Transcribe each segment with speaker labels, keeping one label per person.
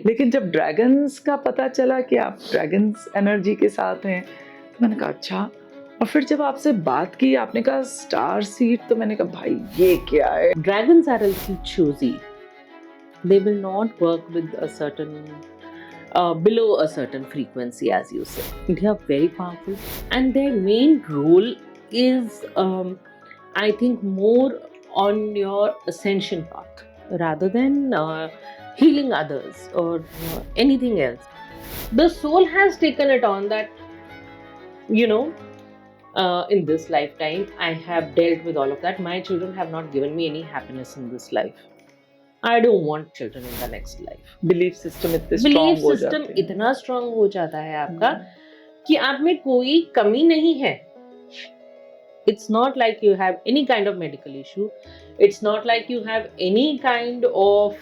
Speaker 1: लेकिन जब ड्रैगन्स का पता चला कि आप ड्रैगन्स एनर्जी के साथ हैं, तो मैंने कहा अच्छा। और फिर जब आपसे बात की, आपने कहा स्टार सीड, तो मैंने कहा भाई ये क्या है?
Speaker 2: Dragons are a little choosy. They will not work with a certain below a certain frequency, as you say. They are very powerful, and their main role is, I think, more on your ascension path rather than healing others or anything else. The soul has taken it on that, you know, in this lifetime, I have dealt with all of that. My children have not given me any happiness in this life. I don't want children in the next life.
Speaker 1: Belief system इतने
Speaker 2: belief
Speaker 1: strong हो
Speaker 2: system
Speaker 1: जाते हैं।
Speaker 2: इतना strong हो जाता है आपका कि आप में कोई कमी नहीं है. It's not like you have any kind of medical issue. It's not like you have any kind of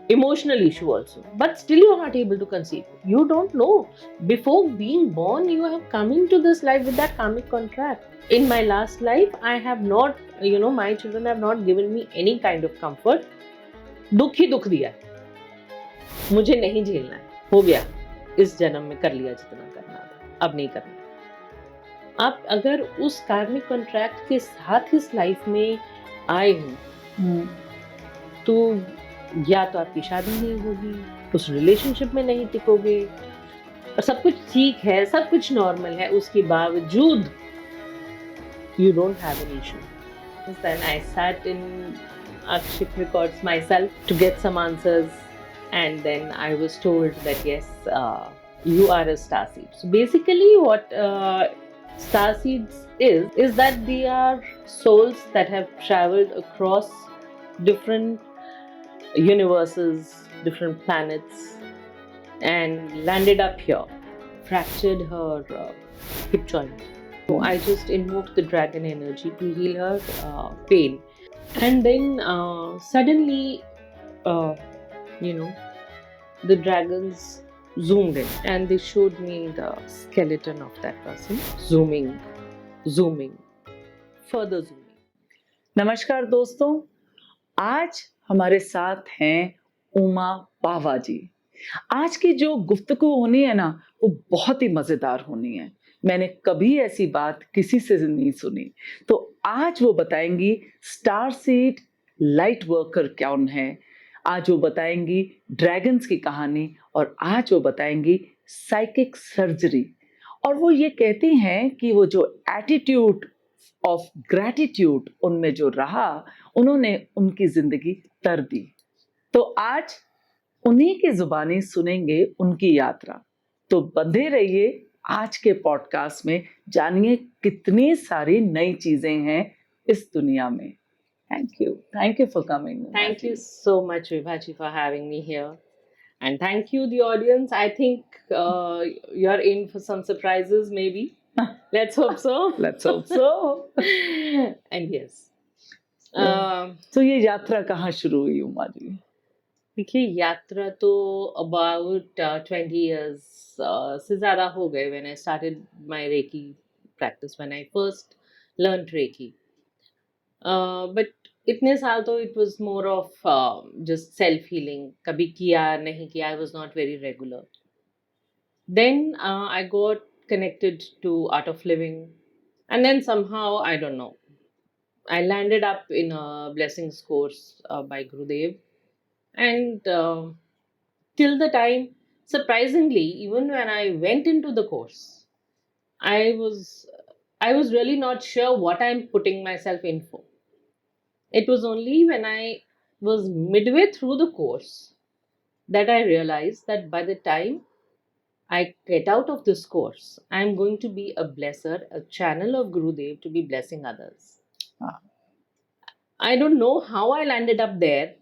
Speaker 2: emotional issue also. But still you are not able to conceive. You don't know. Before being born, you have come into this life with that karmic contract. In my last life, I have not, my children have not given me any kind of comfort. दुख ही दुख दिया है. मुझे नहीं झेलना है. हो गया. इस जन्म में कर लिया जितना करना था. अब नहीं करना. आप अगर उस कार्मिक कॉन्ट्रैक्ट के साथ इस लाइफ में आए हो, तो या तो आपकी शादी नहीं होगी, उस रिलेशनशिप में नहीं टिकोगे, और सब कुछ ठीक है, सब कुछ नॉर्मल है, उसके बावजूद you don't have an issue. Then I sat in Akshik Records myself to get some answers, and then I was told that yes, you are a starseed. So basically, what starseeds is that they are souls that have traveled across different universes, different planets, and landed up here. Fractured her hip joint. So I just invoked the dragon energy to heal her pain. And then suddenly, the dragons zoomed in and they showed me the skeleton of that person. Zooming, further zooming.
Speaker 1: नमस्कार दोस्तों, आज हमारे साथ हैं उमा बावा जी। आज की जो गुफ्तगू होनी है ना, वो बहुत ही मजेदार होनी है। मैंने कभी ऐसी बात किसी से नहीं सुनी। तो आज वो बताएंगी स्टार सीड लाइट वर्कर कौन है, आज वो बताएंगी ड्रैगन्स की कहानी, और आज वो बताएंगी साइकिक सर्जरी। और वो ये कहती हैं कि वो जो एटीट्यूड ऑफ ग्रैटिट्यूड उनमें जो रहा, उन्होंने उनकी जिंदगी तर दी। तो आज उन्हीं की जुबानी सुनेंगे उनकी यात्रा। तो बंधे रहिए आज के पॉडकास्ट में, जानिए कितनी सारी नई चीजें हैं इस दुनिया में। Thank you for coming.
Speaker 2: Thank you so much, Vibhaji, for having me here. And thank you, the audience. I think you're in for some surprises, maybe. Let's hope so.
Speaker 1: Let's hope so.
Speaker 2: And yes.
Speaker 1: तो ये यात्रा कहाँ शुरू हुई उमा जी?
Speaker 2: देखिए, यात्रा तो about 20 years से ज़्यादा हो गए when I started my Reiki practice, when I first learned Reiki. But इतने साल तो it was more of just self healing. कभी किया नहीं किया, I was not very regular. Then I got connected to Art of Living, and then somehow, I don't know, I landed up in a blessings course by Gurudev. And till the time, surprisingly, even when I went into the course, I was really not sure what I'm putting myself in for. It was only when I was midway through the course that I realized that by the time I get out of this course, I'm going to be a blesser, a channel of Gurudev to be blessing others.
Speaker 1: Ah.
Speaker 2: I don't know how I landed up there.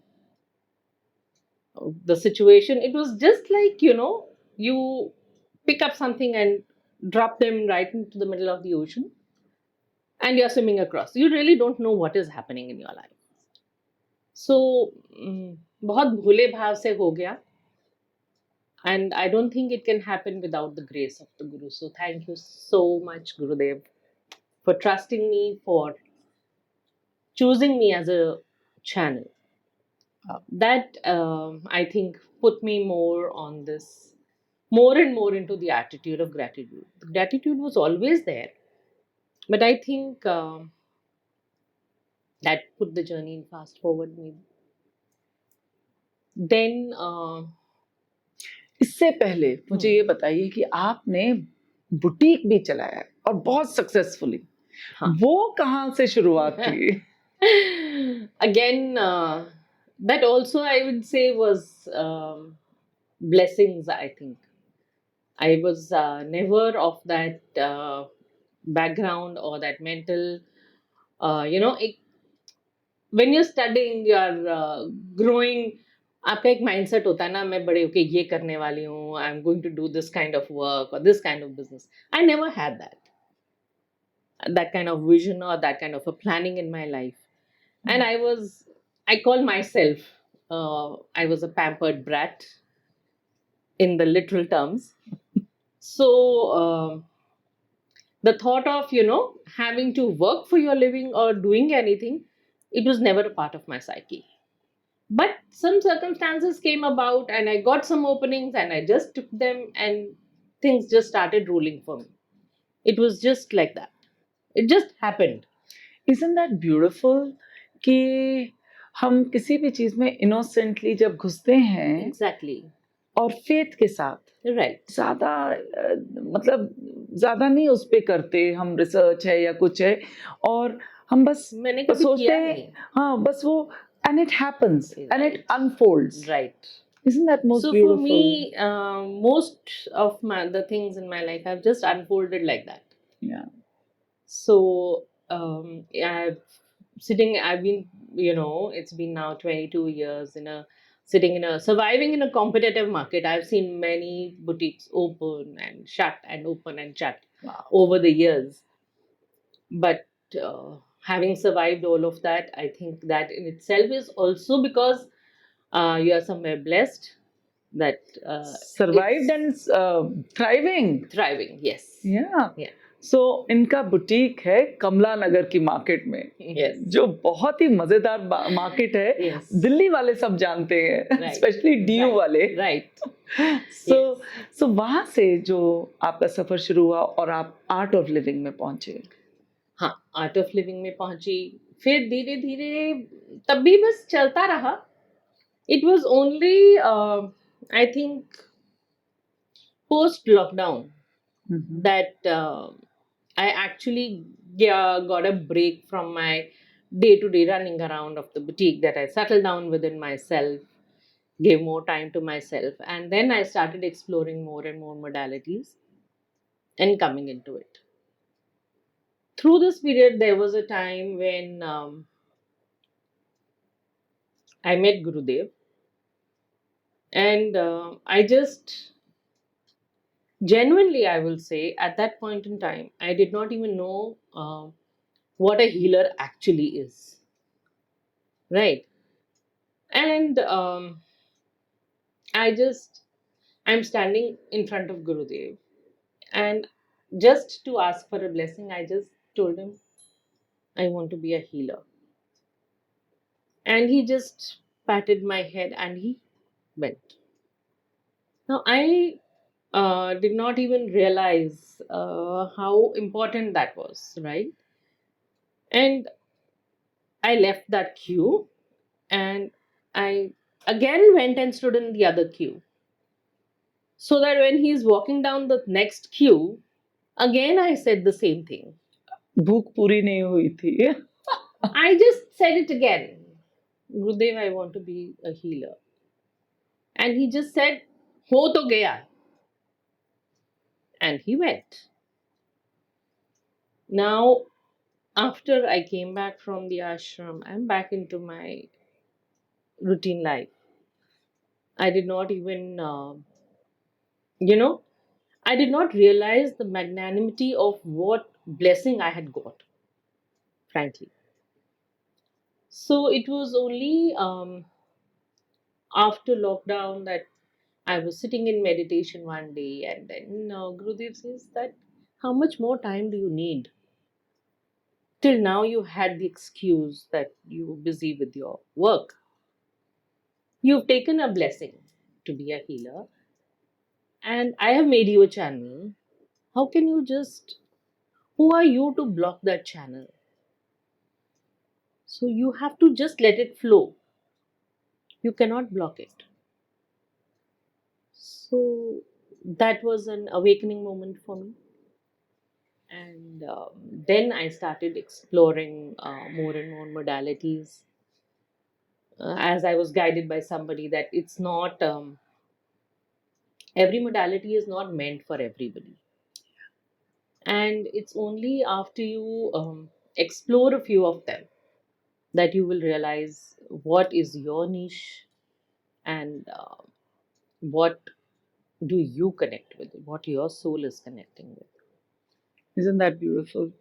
Speaker 2: The situation, it was just like, you pick up something and drop them right into the middle of the ocean and you're swimming across. You really don't know what is happening in your life. So बहुत भोले भाव से हो गया. And I don't think it can happen without the grace of the Guru. So thank you so much, Gurudev, for trusting me, for choosing me as a channel. That I think put me more on this, more and more into the attitude of gratitude. Gratitude was always there, but I think that put the journey in fast forward maybe. Then
Speaker 1: इससे पहले मुझे ये बताइए कि आपने boutique भी चलाया है और बहुत सक्सेसफुली,
Speaker 2: हाँ.
Speaker 1: वो कहाँ से शुरुआत थी?
Speaker 2: Again, that also I would say was blessings. I think I was never of that background or that mental. When you're studying, you're growing. आपका एक माइंडसेट होता है ना, मैं बड़े होके ये करने वाली हूँ, I am going to do this kind of work और this kind of business. I never had that kind of vision or that kind of a planning in my life. And I call myself, I was a pampered brat in the literal terms. So the thought of, having to work for your living or doing anything, it was never a part of my psyche. But some circumstances came about and I got some openings and I just took them and things just started rolling for me. It was just like that. It just happened.
Speaker 1: Isn't that beautiful कि हम किसी भी चीज में innocently जब घुसते हैं
Speaker 2: Exactly.
Speaker 1: और फेथ के साथ
Speaker 2: Right.
Speaker 1: ज्यादा मतलब ज्यादा नहीं उस पे करते, हम रिसर्च है या कुछ है और हम बस
Speaker 2: मैंने कभी
Speaker 1: सोचते
Speaker 2: किया
Speaker 1: हैं,
Speaker 2: नहीं.
Speaker 1: हाँ बस वो, and it happens and it
Speaker 2: Right.
Speaker 1: unfolds.
Speaker 2: Right.
Speaker 1: Isn't that most
Speaker 2: So
Speaker 1: beautiful?
Speaker 2: for me, most of the things in my life have just unfolded like that.
Speaker 1: Yeah.
Speaker 2: So I've been, it's been now 22 years surviving in a competitive market. I've seen many boutiques open and shut and open and shut
Speaker 1: Wow.
Speaker 2: over the years. But having survived all of that, I think that in itself is also because you are somewhere blessed that
Speaker 1: Survived
Speaker 2: it's
Speaker 1: and thriving.
Speaker 2: thriving. Yes.
Speaker 1: Yeah.
Speaker 2: Yeah.
Speaker 1: So इनका boutique है कमला नगर की market में,
Speaker 2: Yes.
Speaker 1: जो बहुत ही मजेदार market है.
Speaker 2: Yes.
Speaker 1: Delhi वाले सब जानते हैं,
Speaker 2: Right.
Speaker 1: Specially DU
Speaker 2: Right.
Speaker 1: वाले.
Speaker 2: Right.
Speaker 1: सो वहां से जो आपका सफर शुरू हुआ और आप आर्ट ऑफ लिविंग में पहुंचे.
Speaker 2: हाँ, आर्ट ऑफ लिविंग में पहुंची, फिर धीरे धीरे तब भी बस चलता रहा. It was only I think post lockdown that I actually got a break from my day-to-day running around of the boutique, that I settled down within myself, gave more time to myself, and then I started exploring more and more modalities and coming into it. Through this period, there was a time when I met Gurudev, and I just genuinely, I will say, at that point in time, I did not even know what a healer actually is. Right. And I'm standing in front of Gurudev, and just to ask for a blessing, I just told him, I want to be a healer. And he just patted my head and he went. Now, I did not even realize how important that was, right? And I left that queue and I again went and stood in the other queue. So that when he's walking down the next queue, again I said the same thing.
Speaker 1: भूख पूरी नहीं हुई थी.
Speaker 2: I just said it again. Gurudev, I want to be a healer. And he just said, Ho to gaya. And he went. Now, after I came back from the ashram, I'm back into my routine life. I did not even, I did not realize the magnanimity of what blessing I had got, frankly. So it was only after lockdown that I was sitting in meditation one day, and then Gurudev says that, how much more time do you need? Till now, you had the excuse that you were busy with your work. You've taken a blessing. to be a healer, and I have made you a channel. How can you just, who are you to block that channel? So you have to just let it flow. You cannot block it. So that was an awakening moment for me. And then I started exploring more and more modalities, as I was guided by somebody that it's not, every modality is not meant for everybody. And it's only after you explore a few of them that you will realize what is your niche, and what do you connect with, what your soul is connecting with.
Speaker 1: Isn't that beautiful?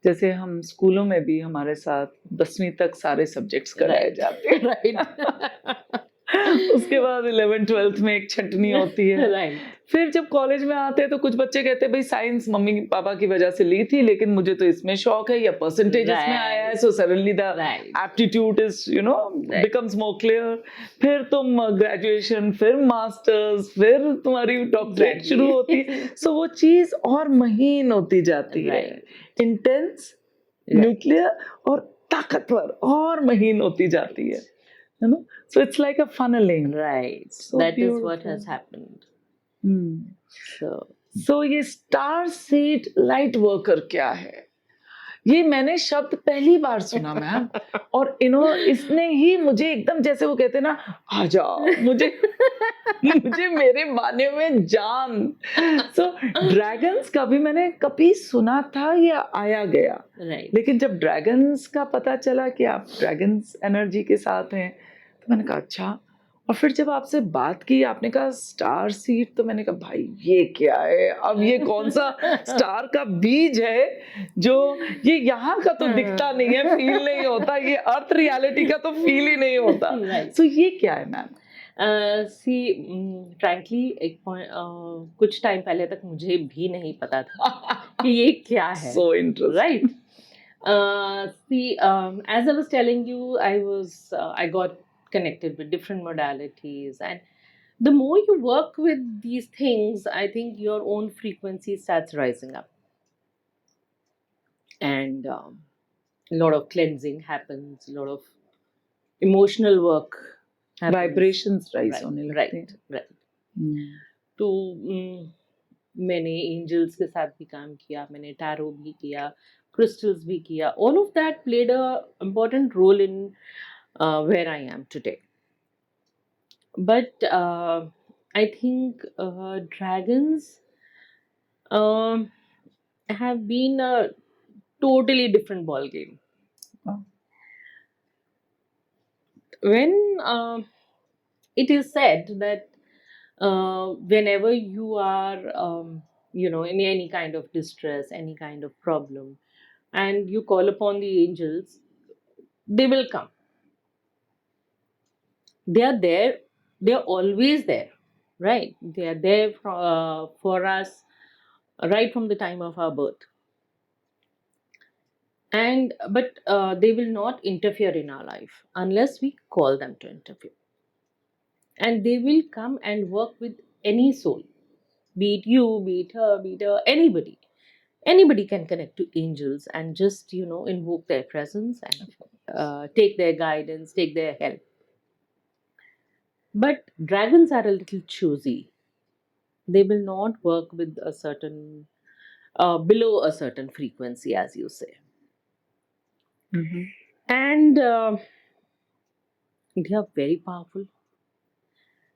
Speaker 1: जैसे हम स्कूलों में भी हमारे साथ 10वीं तक सारे सब्जेक्ट्स कराए
Speaker 2: Right.
Speaker 1: जाते हैं।
Speaker 2: Right.
Speaker 1: उसके बाद 11th-12th में एक छंटनी होती है।
Speaker 2: Right.
Speaker 1: फिर जब कॉलेज में आते हैं तो कुछ बच्चे कहते हैं भाई साइंस मम्मी पापा की वजह से ली थी, लेकिन मुझे तो इसमें शौक है, या परसेंटेज इसमें आया है, so suddenly the
Speaker 2: Right.
Speaker 1: Aptitude is
Speaker 2: Right.
Speaker 1: Becomes more clear. फिर तुम ग्रेजुएशन, फिर मास्टर्स, फिर तुम्हारी डॉक्टरेट
Speaker 2: Exactly.
Speaker 1: शुरू होती है। सो वो चीज और महीन होती जाती है,
Speaker 2: Right.
Speaker 1: Intense,
Speaker 2: Right.
Speaker 1: न्यूक्लियर और ताकतवर और महीन होती जाती है, you know, so it's like a funneling.
Speaker 2: Right.
Speaker 1: So
Speaker 2: That is what
Speaker 1: beautiful.
Speaker 2: has happened.
Speaker 1: Hmm.
Speaker 2: So
Speaker 1: ये स्टार सीड लाइट वर्कर क्या है? ये मैंने शब्द पहली बार सुना मैम, और इसने ही मुझे एकदम, जैसे वो कहते हैं ना, आ जाओ, मुझे मेरे बाने में जान। सो ड्रैगन्स का भी मैंने कभी सुना था या आया गया,
Speaker 2: right.
Speaker 1: लेकिन जब ड्रैगन्स का पता चला कि आप ड्रैगन्स एनर्जी के साथ हैं, तो मैंने कहा अच्छा। और फिर जब आपसे बात की, आपने कहा स्टार सीड, तो मैंने कहा भाई ये क्या है? अब ये कौन सा स्टार का बीज है जो ये यहाँ का तो दिखता नहीं है, फील नहीं होता, ये अर्थ रियलिटी का तो फील ही नहीं होता।
Speaker 2: Right.
Speaker 1: सो ये क्या है मैम?
Speaker 2: फ्रैंकली एक पॉइंट, कुछ टाइम पहले तक मुझे भी नहीं पता था कि ये क्या है।
Speaker 1: So interesting,
Speaker 2: Right. As I was telling you, I got connected with different modalities, and the more you work with these things, I think your own frequency starts rising up, and a lot of cleansing happens, a lot of emotional work happens.
Speaker 1: Vibrations rise
Speaker 2: Right,
Speaker 1: होने लगते हैं।
Speaker 2: right, right. तो मैंने angels के साथ भी काम किया, मैंने टैरो भी किया, क्रिस्टल्स भी किया. All of that played a important role in where I am today. But I think dragons have been a totally different ball game.
Speaker 1: Oh.
Speaker 2: When it is said that whenever you are in any kind of distress, any kind of problem, and you call upon the angels, they will come. They are there, they are always there, right? They are there for us right from the time of our birth. And but they will not interfere in our life unless we call them to interfere. And they will come and work with any soul, be it you, be it her, be it her, anybody. Anybody can connect to angels and just invoke their presence and take their guidance, take their help. But dragons are a little choosy. They will not work with a certain below a certain frequency, as you say. And they are very powerful,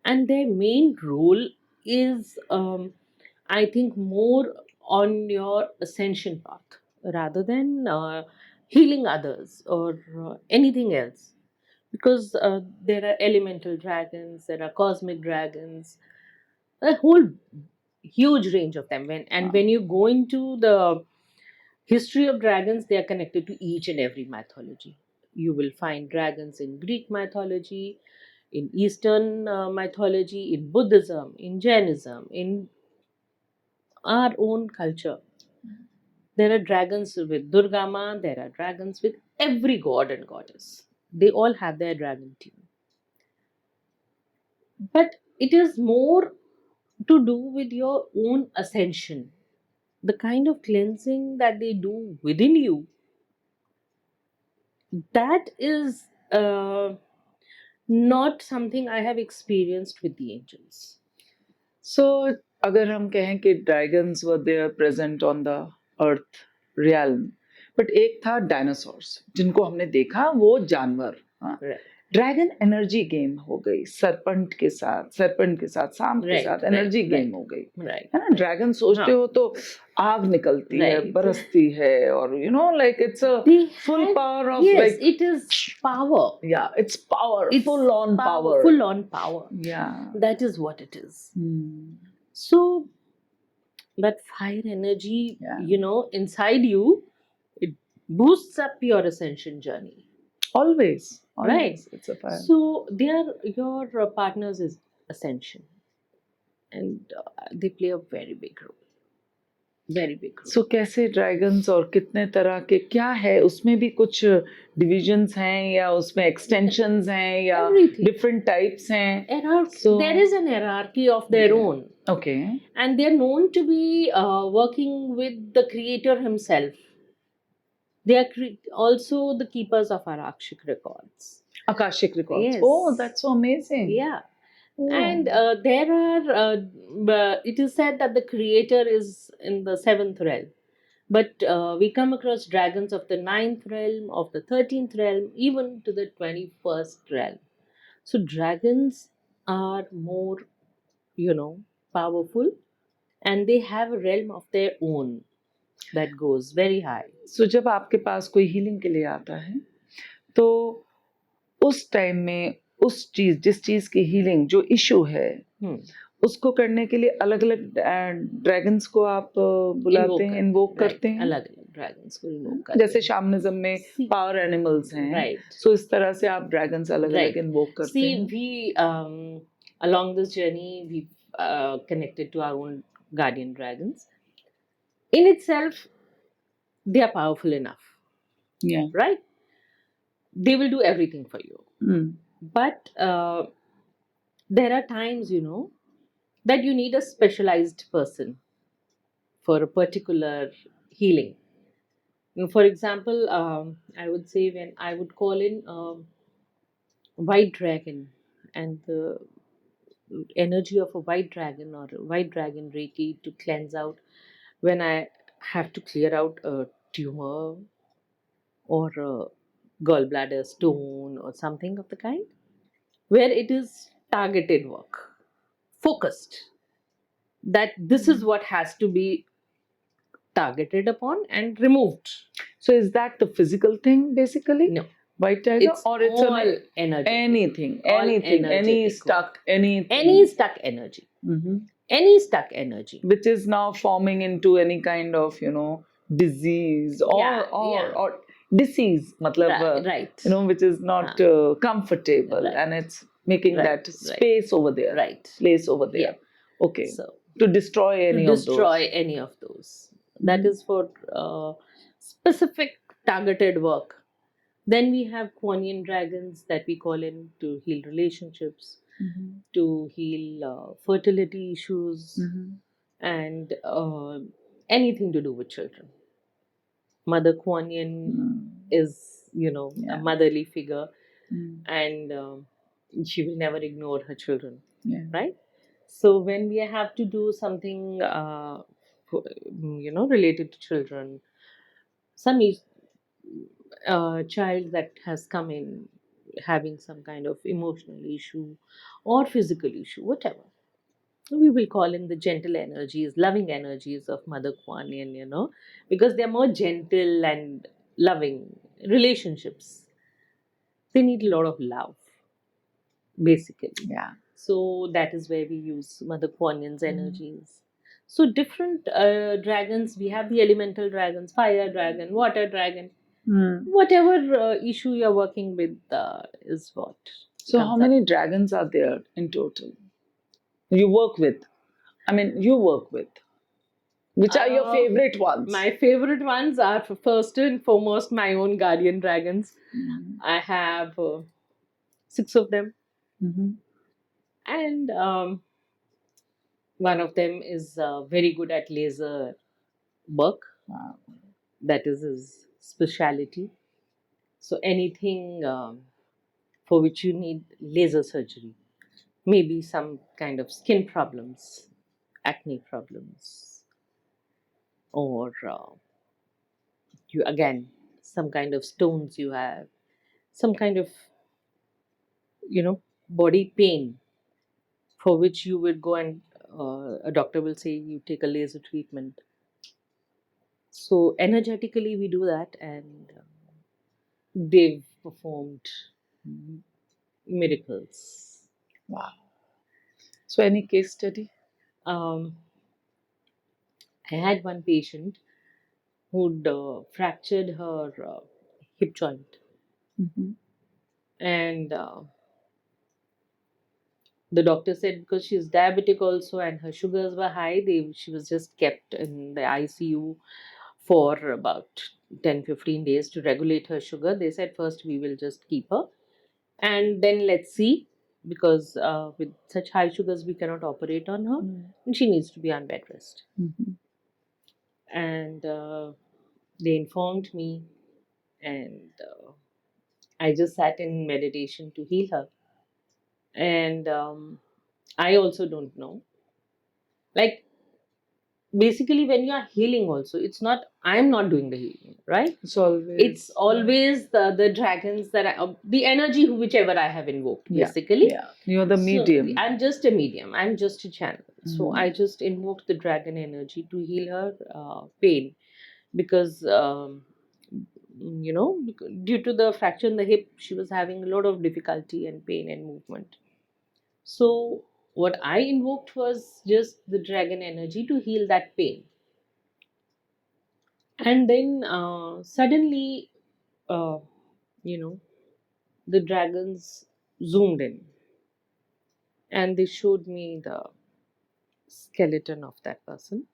Speaker 2: and their main role is I think more on your ascension path rather than healing others or anything else, because there are elemental dragons, there are cosmic dragons, a whole huge range of them. When you go into the history of dragons, they are connected to each and every mythology. You will find dragons in Greek mythology, in Eastern mythology, in Buddhism, in Jainism, in our own culture. There are dragons with Durga Ma, there are dragons with every god and goddess. They all have their dragon team. But it is more to do with your own ascension. The kind of cleansing that they do within you, that is not something I have experienced with the angels.
Speaker 1: So अगर हम कहें कि dragons were there present on the earth realm, but एक था dinosaurs जिनको हमने देखा, वो जानवर, हाँ,
Speaker 2: Right.
Speaker 1: ड्रैगन एनर्जी गेम हो गई, सरपंट के साथ सांप के
Speaker 2: Right,
Speaker 1: साथ
Speaker 2: right,
Speaker 1: एनर्जी
Speaker 2: right.
Speaker 1: गेम हो गई,
Speaker 2: Right.
Speaker 1: है ना. ड्रैगन सोचते
Speaker 2: हाँ.
Speaker 1: हो तो आग निकलती है,
Speaker 2: Right.
Speaker 1: बरसती है, और you know like it's a
Speaker 2: They
Speaker 1: full
Speaker 2: have-
Speaker 1: power of
Speaker 2: yes,
Speaker 1: like,
Speaker 2: it is power.
Speaker 1: yeah, it's power,
Speaker 2: It's
Speaker 1: full on power.
Speaker 2: Full on power.
Speaker 1: Yeah.
Speaker 2: That is what it is.
Speaker 1: Hmm.
Speaker 2: So that fire energy,
Speaker 1: Yeah.
Speaker 2: you know, inside you, it boosts up your ascension journey.
Speaker 1: Always.
Speaker 2: Right.
Speaker 1: It's a fire.
Speaker 2: So they are your partners is ascension, and they play a very big role. Very big role.
Speaker 1: So कैसे dragons और कितने तरह के क्या है, उसमें भी कुछ डिविजन्स हैं या उसमें एक्सटेंशंस हैं या
Speaker 2: Everything.
Speaker 1: डिफरेंट टाइप्स हैं? So-
Speaker 2: there is an hierarchy of their
Speaker 1: Yeah.
Speaker 2: own,
Speaker 1: Okay.
Speaker 2: and they are known to be working with the creator himself. They are also the keepers of our Akashic records.
Speaker 1: Akashic records.
Speaker 2: Yes.
Speaker 1: Oh, that's so amazing.
Speaker 2: Yeah.
Speaker 1: Oh.
Speaker 2: And there are, it is said that the creator is in the 7th realm. But we come across dragons of the 9th realm, of the 13th realm, even to the 21st realm. So dragons are more, you know, powerful, and they have a realm of their own that goes very high.
Speaker 1: So जब आपके पास कोई healing के लिए आता है, तो उस time में उस चीज, जिस चीज की हीलिंग, जो इशू है, उसको करने के लिए अलग अलग ड्रैगन्स को आप बुलाते हैं, इन्वोक करते हैं.
Speaker 2: अलग अलग ड्रैगन्स को इन्वोक करते
Speaker 1: जैसे शैमनिज्म में पावर एनिमल्स हैं,
Speaker 2: Right.
Speaker 1: सो इस तरह से आप ड्रैगन्स अलग अलग
Speaker 2: Right.
Speaker 1: इन्वोक करते
Speaker 2: See,
Speaker 1: हैं.
Speaker 2: we along this journey, we connected to our own guardian dragons. In itself, they are powerful enough,
Speaker 1: Yeah.
Speaker 2: right? They will do everything for you.
Speaker 1: Mm.
Speaker 2: But there are times, you know, that you need a specialized person for a particular healing. For example, I would say when I would call in white dragon, and the energy of a white dragon or a white dragon reiki to cleanse out when I have to clear out a tumor or a gallbladder stone or something of the kind, where it is targeted work, focused, that this is what has to be targeted upon and removed.
Speaker 1: So is that the physical thing basically?
Speaker 2: No,
Speaker 1: White tiger,
Speaker 2: it's
Speaker 1: or it's
Speaker 2: all
Speaker 1: an
Speaker 2: energy.
Speaker 1: anything,
Speaker 2: All
Speaker 1: any
Speaker 2: energetic
Speaker 1: stuck, anything.
Speaker 2: Any stuck energy.
Speaker 1: Mhm.
Speaker 2: Any stuck energy.
Speaker 1: Which is now forming into any kind of, you know, disease or
Speaker 2: Yeah, yeah.
Speaker 1: or disease, matlab,
Speaker 2: Right.
Speaker 1: you know, which is not comfortable,
Speaker 2: Right.
Speaker 1: and it's making
Speaker 2: Right,
Speaker 1: that
Speaker 2: right.
Speaker 1: space over there,
Speaker 2: Right.
Speaker 1: place over there.
Speaker 2: Yeah.
Speaker 1: Okay.
Speaker 2: So
Speaker 1: To destroy any
Speaker 2: to
Speaker 1: of
Speaker 2: destroy
Speaker 1: those.
Speaker 2: any of those. That
Speaker 1: Mhm.
Speaker 2: is for specific targeted work. Then we have Kuan-Yin dragons that we call in to heal relationships,
Speaker 1: Mhm.
Speaker 2: to heal fertility issues,
Speaker 1: Mhm.
Speaker 2: and anything to do with children. Mother Kuan-Yin
Speaker 1: Mm.
Speaker 2: is, you know,
Speaker 1: Yeah.
Speaker 2: a motherly figure,
Speaker 1: Mm.
Speaker 2: and she will never ignore her children,
Speaker 1: Yeah.
Speaker 2: right? So when we have to do something, you know, related to children, some child that has come in having some kind of emotional issue or physical issue, whatever, we will call in the gentle energies, loving energies of Mother Kuan Yin, you know, because they're more gentle and loving relationships. They need a lot of love, basically.
Speaker 1: Yeah.
Speaker 2: So that is where we use Mother Kuan Yin's
Speaker 1: Mhm.
Speaker 2: energies. So different dragons, we have the elemental dragons, fire dragon, water dragon,
Speaker 1: Mm.
Speaker 2: whatever issue you're working with is what.
Speaker 1: So
Speaker 2: comes
Speaker 1: how
Speaker 2: up.
Speaker 1: many dragons are there in total? You work with. I mean, you work with. Which are your favorite ones?
Speaker 2: My favorite ones are first and foremost my own guardian dragons.
Speaker 1: Mhm.
Speaker 2: I have 6 of them.
Speaker 1: Mhm.
Speaker 2: And one of them is very good at laser work.
Speaker 1: Wow.
Speaker 2: That is his specialty. So anything for which you need laser surgery, maybe some kind of skin problems, acne problems, or you again some kind of stones you have, some kind of body pain for which you would go and a doctor will say you take a laser treatment. So energetically we do that, and they've performed miracles.
Speaker 1: Wow. So any case study?
Speaker 2: um, I had one patient who'd fractured her hip joint,
Speaker 1: Mm-hmm.
Speaker 2: and the doctor said because she's diabetic also and her sugars were high, she was just kept in the ICU for about 10-15 days to regulate her sugar. They said first we will just keep her and then let's see, because with such high sugars we cannot operate on her, and she needs to be on bed rest.
Speaker 1: Mm-hmm.
Speaker 2: And they informed me, and I just sat in meditation to heal her. And I also don't know, like, basically when you are healing also, it's not I'm not doing the healing, right?
Speaker 1: It's always.
Speaker 2: It's always the dragons that the energy whichever I have invoked,
Speaker 1: Yeah.
Speaker 2: basically.
Speaker 1: Yeah. You're the
Speaker 2: So,
Speaker 1: medium.
Speaker 2: I'm just a medium, I'm just a channel. So
Speaker 1: Mhm.
Speaker 2: I just invoked the dragon energy to heal her pain, because due to the fracture in the hip, she was having a lot of difficulty and pain and movement. So what I invoked was just the dragon energy to heal that pain. And then suddenly, uh, you know, the dragons zoomed in and they showed me the skeleton of that person,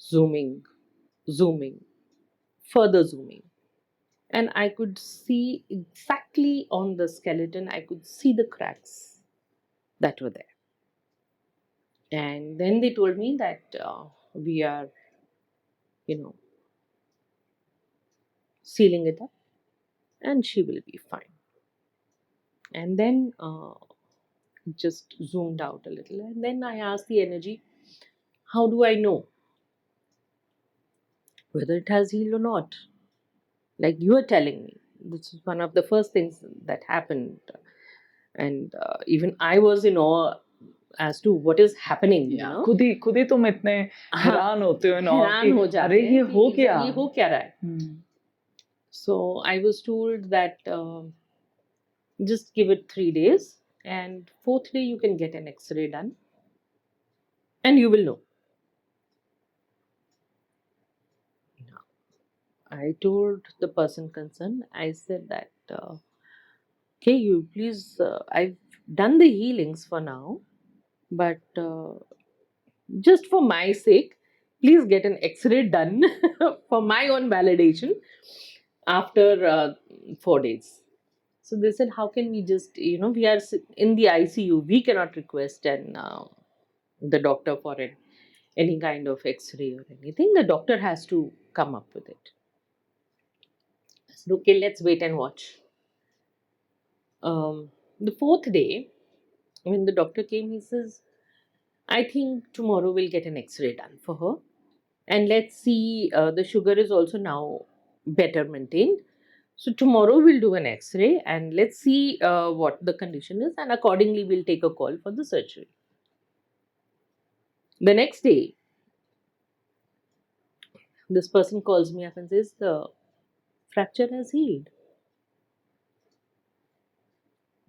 Speaker 2: zooming, zooming, further zooming. And I could see exactly on the skeleton, I could see the cracks that were there. And then they told me that we are, you know, sealing it up and she will be fine. And then just zoomed out a little. And then I asked the energy, how do I know whether it has healed or not? Like you are telling me. This is one of the first things that happened. And even I was in awe as to what is happening,
Speaker 1: Yeah. खुद ही तुम इतने
Speaker 2: हाँ,
Speaker 1: हैरान होते हो ना
Speaker 2: हैरान हो जाते
Speaker 1: अरे
Speaker 2: हैं
Speaker 1: ये
Speaker 2: कि
Speaker 1: हो क्या
Speaker 2: ये हो क्या रहा है.
Speaker 1: हम्म.
Speaker 2: So I was told that just give it 3 days, and fourth day you can get an X-ray done, and you will know. I told the person concerned, I said that, okay, you please, I've done the healings for now, but just for my sake, please get an X-ray done for my own validation after 4 days. So they said, how can we just, we are in the ICU, we cannot request the doctor for any kind of X-ray or anything. The doctor has to come up with it. I said, okay, let's wait and watch. The fourth day, when the doctor came, he says, I think tomorrow we'll get an X-ray done for her. And let's see, the sugar is also now better maintained. So tomorrow we'll do an X-ray and let's see what the condition is, and accordingly we'll take a call for the surgery. The next day, this person calls me up and says the fracture has healed.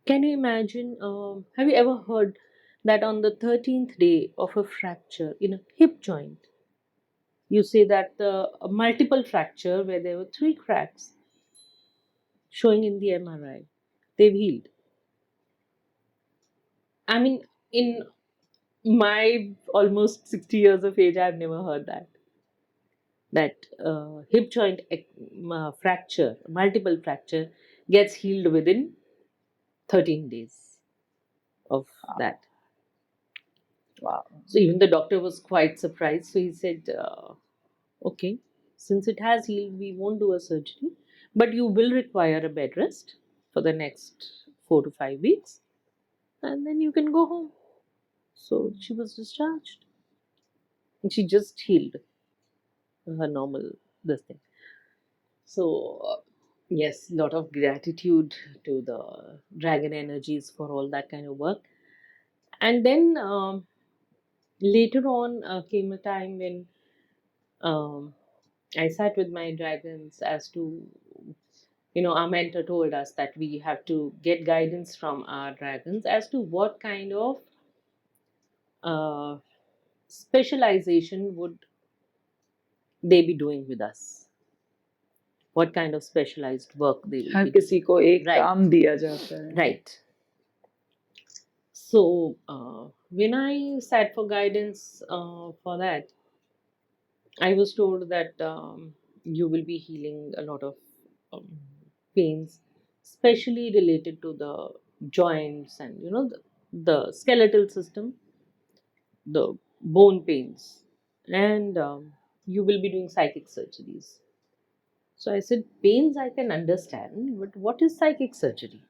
Speaker 2: Can you imagine? Have you ever heard that on the 13th day of a fracture in a hip joint, you say that the a multiple fracture where there were 3 cracks showing in the MRI, they've healed? I mean, in my almost 60 years of age, I've never heard that. That hip joint fracture, multiple fracture, gets healed within 13 days. of that.
Speaker 1: Wow.
Speaker 2: So even the doctor was quite surprised. So he said, okay, since it has healed, we won't do a surgery, but you will require a bed rest for the next 4 to 5 weeks, and then you can go home. So she was discharged. And she just healed her normal this thing. So yes, lot of gratitude to the dragon energies for all that kind of work. And then later on came a time when um, I sat with my dragons as to, our mentor told us that we have to get guidance from our dragons as to what kind of uh, specialization would they be doing with us, what kind of specialized work they will
Speaker 1: her
Speaker 2: be
Speaker 1: किसी
Speaker 2: doing.
Speaker 1: को एक
Speaker 2: Right.
Speaker 1: काम दिया जाता है.
Speaker 2: Right. So when I sat for guidance for that, I was told that you will be healing a lot of um, pains, especially related to the joints and the skeletal system, the bone pains, and you will be doing psychic surgeries. So I said, pains I can understand, but what is psychic surgery?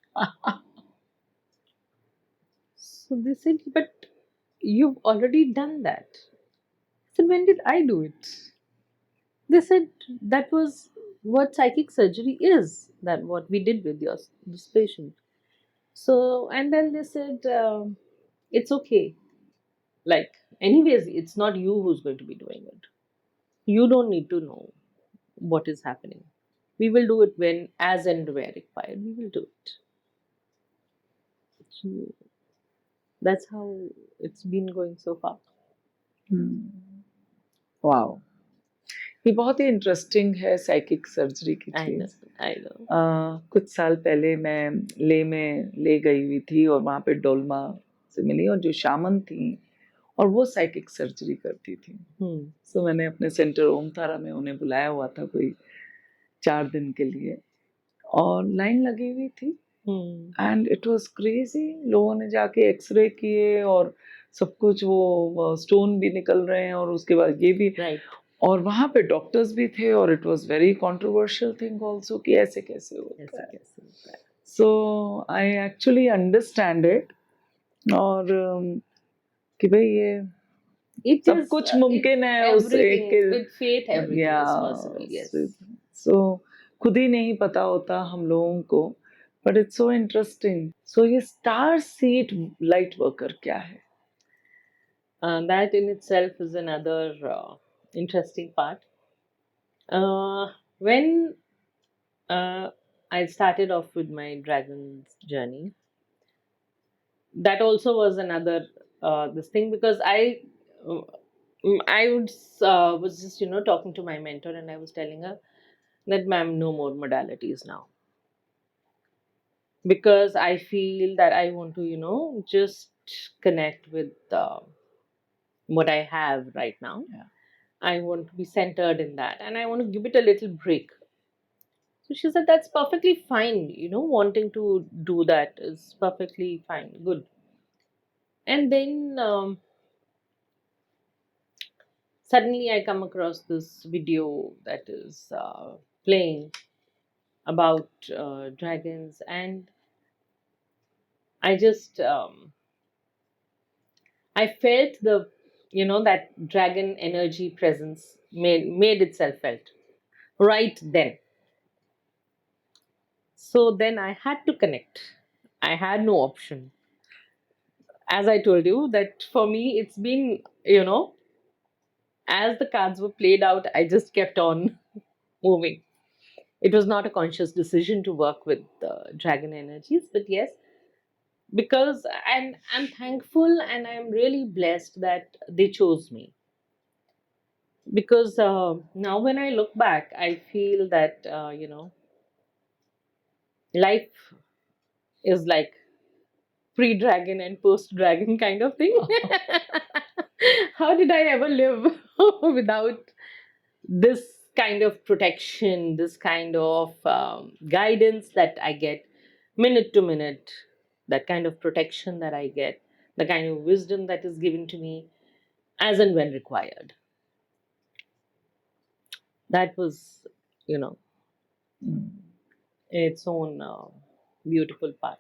Speaker 2: So they said, but you've already done that. I said, when did I do it? They said that was what psychic surgery is, that what we did with this patient. So, and then they said, it's okay. Like, anyways, it's not you who's going to be doing it. You don't need to know what is happening. We will do it when, as and where required, we will do it. So that's how it's been going so far.
Speaker 1: Wow, ये बहुत ही interesting है psychic surgery की
Speaker 2: I know,
Speaker 1: चीज.
Speaker 2: I know.
Speaker 1: कुछ साल पहले मैं ले गई हुई थी और वहाँ पे डोलमा से मिली और जो शामन थी और वो साइकिक सर्जरी करती थी. सो मैंने अपने सेंटर ओम तारा में उन्हें बुलाया हुआ था कोई 4 दिन के लिए और लाइन लगी हुई थी एंड इट वाज क्रेजी. लोगों ने जाके एक्सरे किए और सब कुछ, वो स्टोन भी निकल रहे हैं और उसके बाद ये भी.
Speaker 2: Right.
Speaker 1: और वहाँ पे डॉक्टर्स भी थे और it was very controversial thing also कि ऐसे कैसे होता है. सो आई एक्चुअली अंडरस्टैंड इट. और कि भाई ये
Speaker 2: It
Speaker 1: सब
Speaker 2: is,
Speaker 1: कुछ मुमकिन है उस एक
Speaker 2: everything with faith, everything is possible. Yes.
Speaker 1: सो खुद ही नहीं पता होता हम लोगों को. But it's so interesting. So ये स्टार सीड लाइट वर्कर क्या है?
Speaker 2: That in itself is another interesting part. When I started off with my dragon's journey, that also was another this thing, because was just talking to my mentor, and I was telling her that, ma'am, no more modalities now, because I feel that I want to just connect with what I have right now.
Speaker 1: Yeah.
Speaker 2: I want to be centered in that, and I want to give it a little break. So she said, that's perfectly fine. Wanting to do that is perfectly fine, good. And then suddenly I come across this video that is playing about dragons, and I just I felt that dragon energy presence made itself felt right then. So then I had to connect. I had no option. As I told you, that for me it's been, as the cards were played out, I just kept on moving. It was not a conscious decision to work with dragon energies, but yes, because, and I'm thankful and I'm really blessed that they chose me. Because now when I look back, I feel that, life is like pre-dragon and post-dragon kind of thing. How did I ever live without this kind of protection, this kind of guidance that I get minute to minute, that kind of protection that I get, the kind of wisdom that is given to me as and when required. That was, you know,
Speaker 1: Mm.
Speaker 2: its own beautiful part.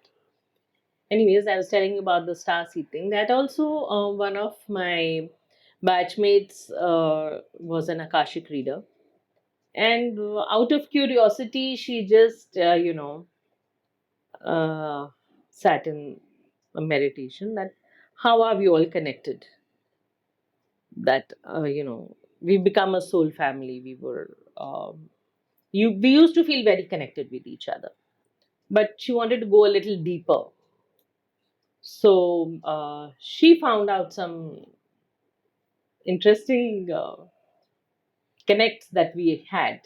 Speaker 2: Anyways, I was telling you about the starseed thing. That also, one of my batchmates was an Akashic reader. And out of curiosity, she just, sat in a meditation that how are we all connected? That, we become a soul family. We used to feel very connected with each other. But she wanted to go a little deeper. So she found out some interesting connects that we had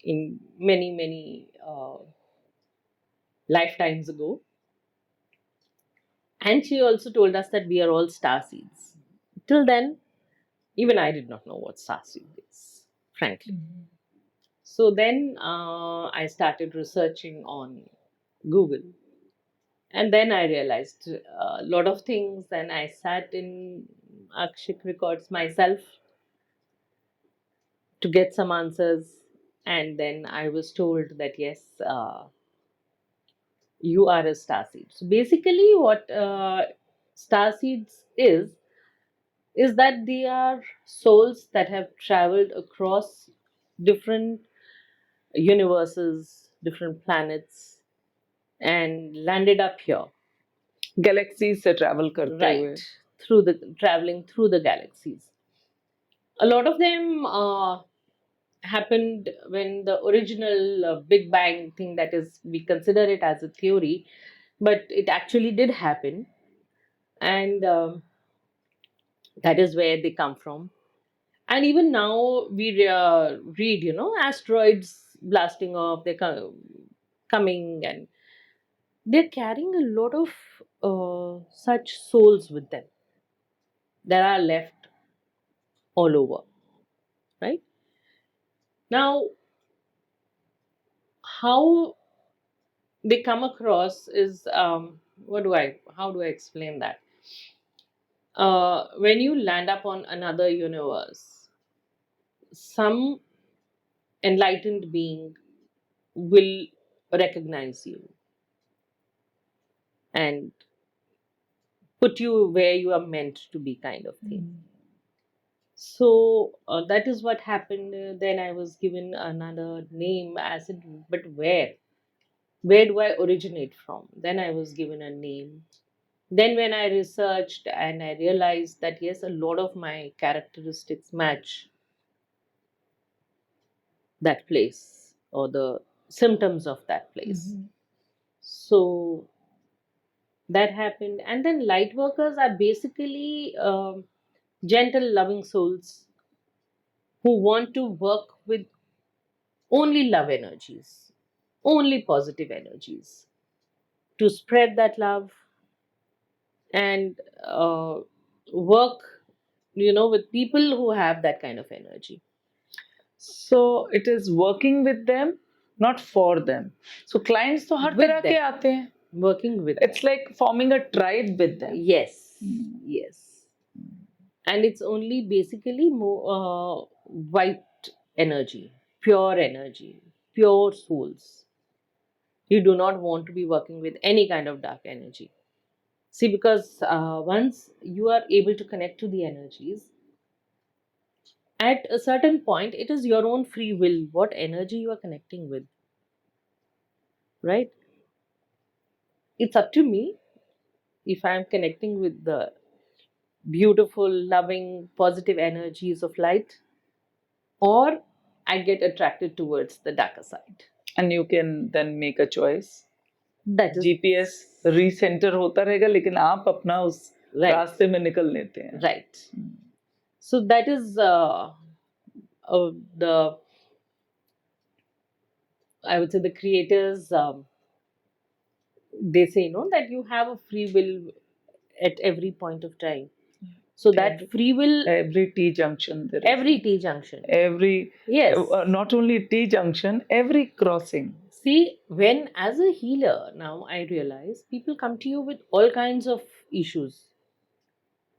Speaker 2: in many, many lifetimes ago. And she also told us that we are all star seeds. Till then, even I did not know what star seed is, frankly. So then I started researching on Google. And then I realized a lot of things, and I sat in Akashic records myself to get some answers. And then I was told that yes, you are a star seed. So basically, what star seeds is that they are souls that have traveled across different universes, different planets, and landed up here.
Speaker 1: Galaxies से travel करते हुए.
Speaker 2: Right, through the traveling through the galaxies. A lot of them happened when the original Big Bang thing, that is, we consider it as a theory, but it actually did happen, and that is where they come from. And even now we read, asteroids blasting off, coming, and they're carrying a lot of such souls with them that are left all over, right? Now, how they come across is, how do I explain that? When you land up on another universe, some enlightened being will recognize you and put you where you are meant to be, kind of thing. So that is what happened. Then I was given another name. I said, but where? Where do I originate from? Then I was given a name. Then, when I researched and I realized that yes, a lot of my characteristics match that place or the symptoms of that place. So that happened. And then, light workers are basically gentle, loving souls who want to work with only love energies, only positive energies, to spread that love and work, with people who have that kind of energy.
Speaker 1: So it is working with them, not for them. So clients तो हर
Speaker 2: With
Speaker 1: तरह के
Speaker 2: them.
Speaker 1: आते हैं.
Speaker 2: Working with
Speaker 1: It's
Speaker 2: them.
Speaker 1: like forming a tribe with them.
Speaker 2: Yes, yes. And it's only basically more white energy, pure souls. You do not want to be working with any kind of dark energy. See, because once you are able to connect to the energies, at a certain point, it is your own free will what energy you are connecting with, right? It's up to me if I'm connecting with the beautiful, loving, positive energies of light, or I get attracted towards the darker side.
Speaker 1: And you can then make a choice.
Speaker 2: That is
Speaker 1: GPS recenter होता रहेगा, लेकिन आप अपना उस
Speaker 2: Right.
Speaker 1: रास्ते में निकल लेते हैं.
Speaker 2: right. So that is the, I would say, the creators. They say that you have a free will at every point of time. So that free will,
Speaker 1: Every T junction there is.
Speaker 2: every T junction,
Speaker 1: Every
Speaker 2: yes,
Speaker 1: not only T junction, every crossing.
Speaker 2: See, when as a healer, now I realize people come to you with all kinds of issues.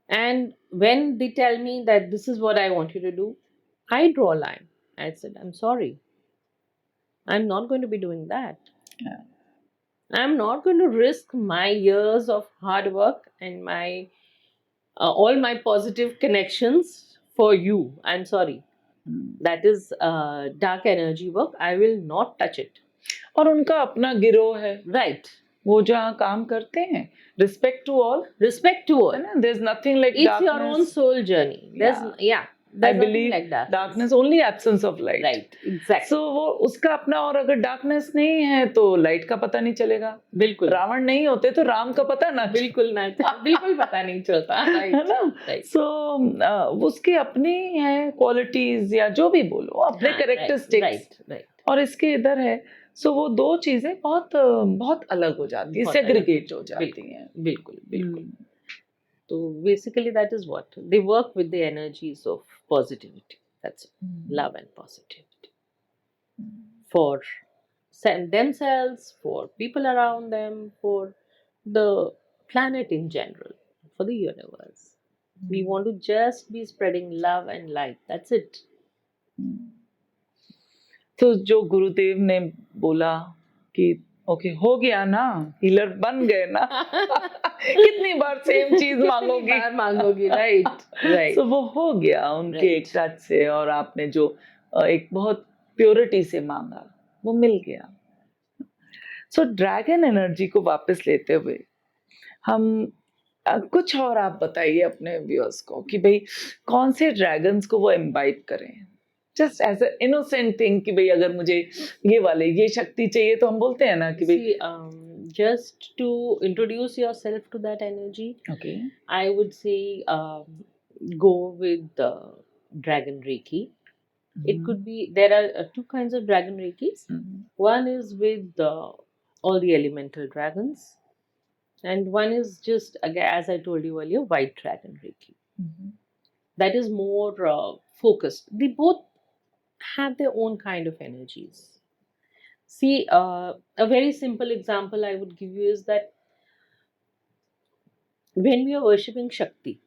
Speaker 2: And when they tell me that this is what I want you to do, I draw a line. I said, I'm sorry. I'm not going to be doing that.
Speaker 1: Yeah.
Speaker 2: I'm not going to risk my years of hard work and my all my positive connections for you. I'm sorry. That is dark energy work. I will not touch it.
Speaker 1: और उनका अपना गिरोह है,
Speaker 2: Right.
Speaker 1: वो जहाँ काम करते हैं, respect to all,
Speaker 2: Respect to all.
Speaker 1: है ना? There's nothing like
Speaker 2: It's
Speaker 1: darkness.
Speaker 2: your own soul journey. There's
Speaker 1: Yeah. I
Speaker 2: there's nothing
Speaker 1: believe
Speaker 2: like that.
Speaker 1: darkness only absence of light.
Speaker 2: Right. Exactly.
Speaker 1: So वो उसका अपना, और अगर darkness नहीं है तो light का पता नहीं चलेगा.
Speaker 2: बिल्कुल.
Speaker 1: रावण नहीं होते तो राम का पता ना
Speaker 2: बिल्कुल ना बिल्कुल पता नहीं चलता. Right.
Speaker 1: है ना?
Speaker 2: Right.
Speaker 1: So उसकी अपनी है qualities या जो भी बोलो, अपने characteristics.
Speaker 2: Right. Right.
Speaker 1: और इसके इधर है. So वो दो चीजें बहुत बहुत अलग हो जाती है, segregate हो जाती हैं.
Speaker 2: बिल्कुल बिल्कुल. So basically that is what they work with, the energies of positivity. That's it. Love and positivity for themselves, for people around them, for the planet in general, for the universe. We want to just be spreading love and light. That's it.
Speaker 1: तो जो गुरुदेव ने बोला कि okay हो गया ना, healer बन गए ना, कितनी बार सेम चीज मांगोगी,
Speaker 2: राइट राइट.
Speaker 1: तो वो हो गया उनके एक टच से, और आपने जो एक बहुत प्योरिटी से मांगा वो मिल गया. सो ड्रैगन एनर्जी को वापस लेते हुए हम कुछ और आप बताइए अपने व्यूअर्स को कि भाई कौन से ड्रैगन्स को वो इम्बाइब करें, just as a innocent thing कि भाई अगर मुझे ये शक्ति चाहिए तो हम बोलते हैं ना कि भाई
Speaker 2: just to introduce yourself to that energy.
Speaker 1: Okay.
Speaker 2: I would say go with the Dragon Reiki. It could be, there are two kinds of Dragon Reikis. One is with all the elemental dragons, and one is just, again, as I told you earlier, White Dragon Reiki. That is more focused. They both have their own kind of energies. See, a very simple example I would give you is that when we are worshipping Shakti,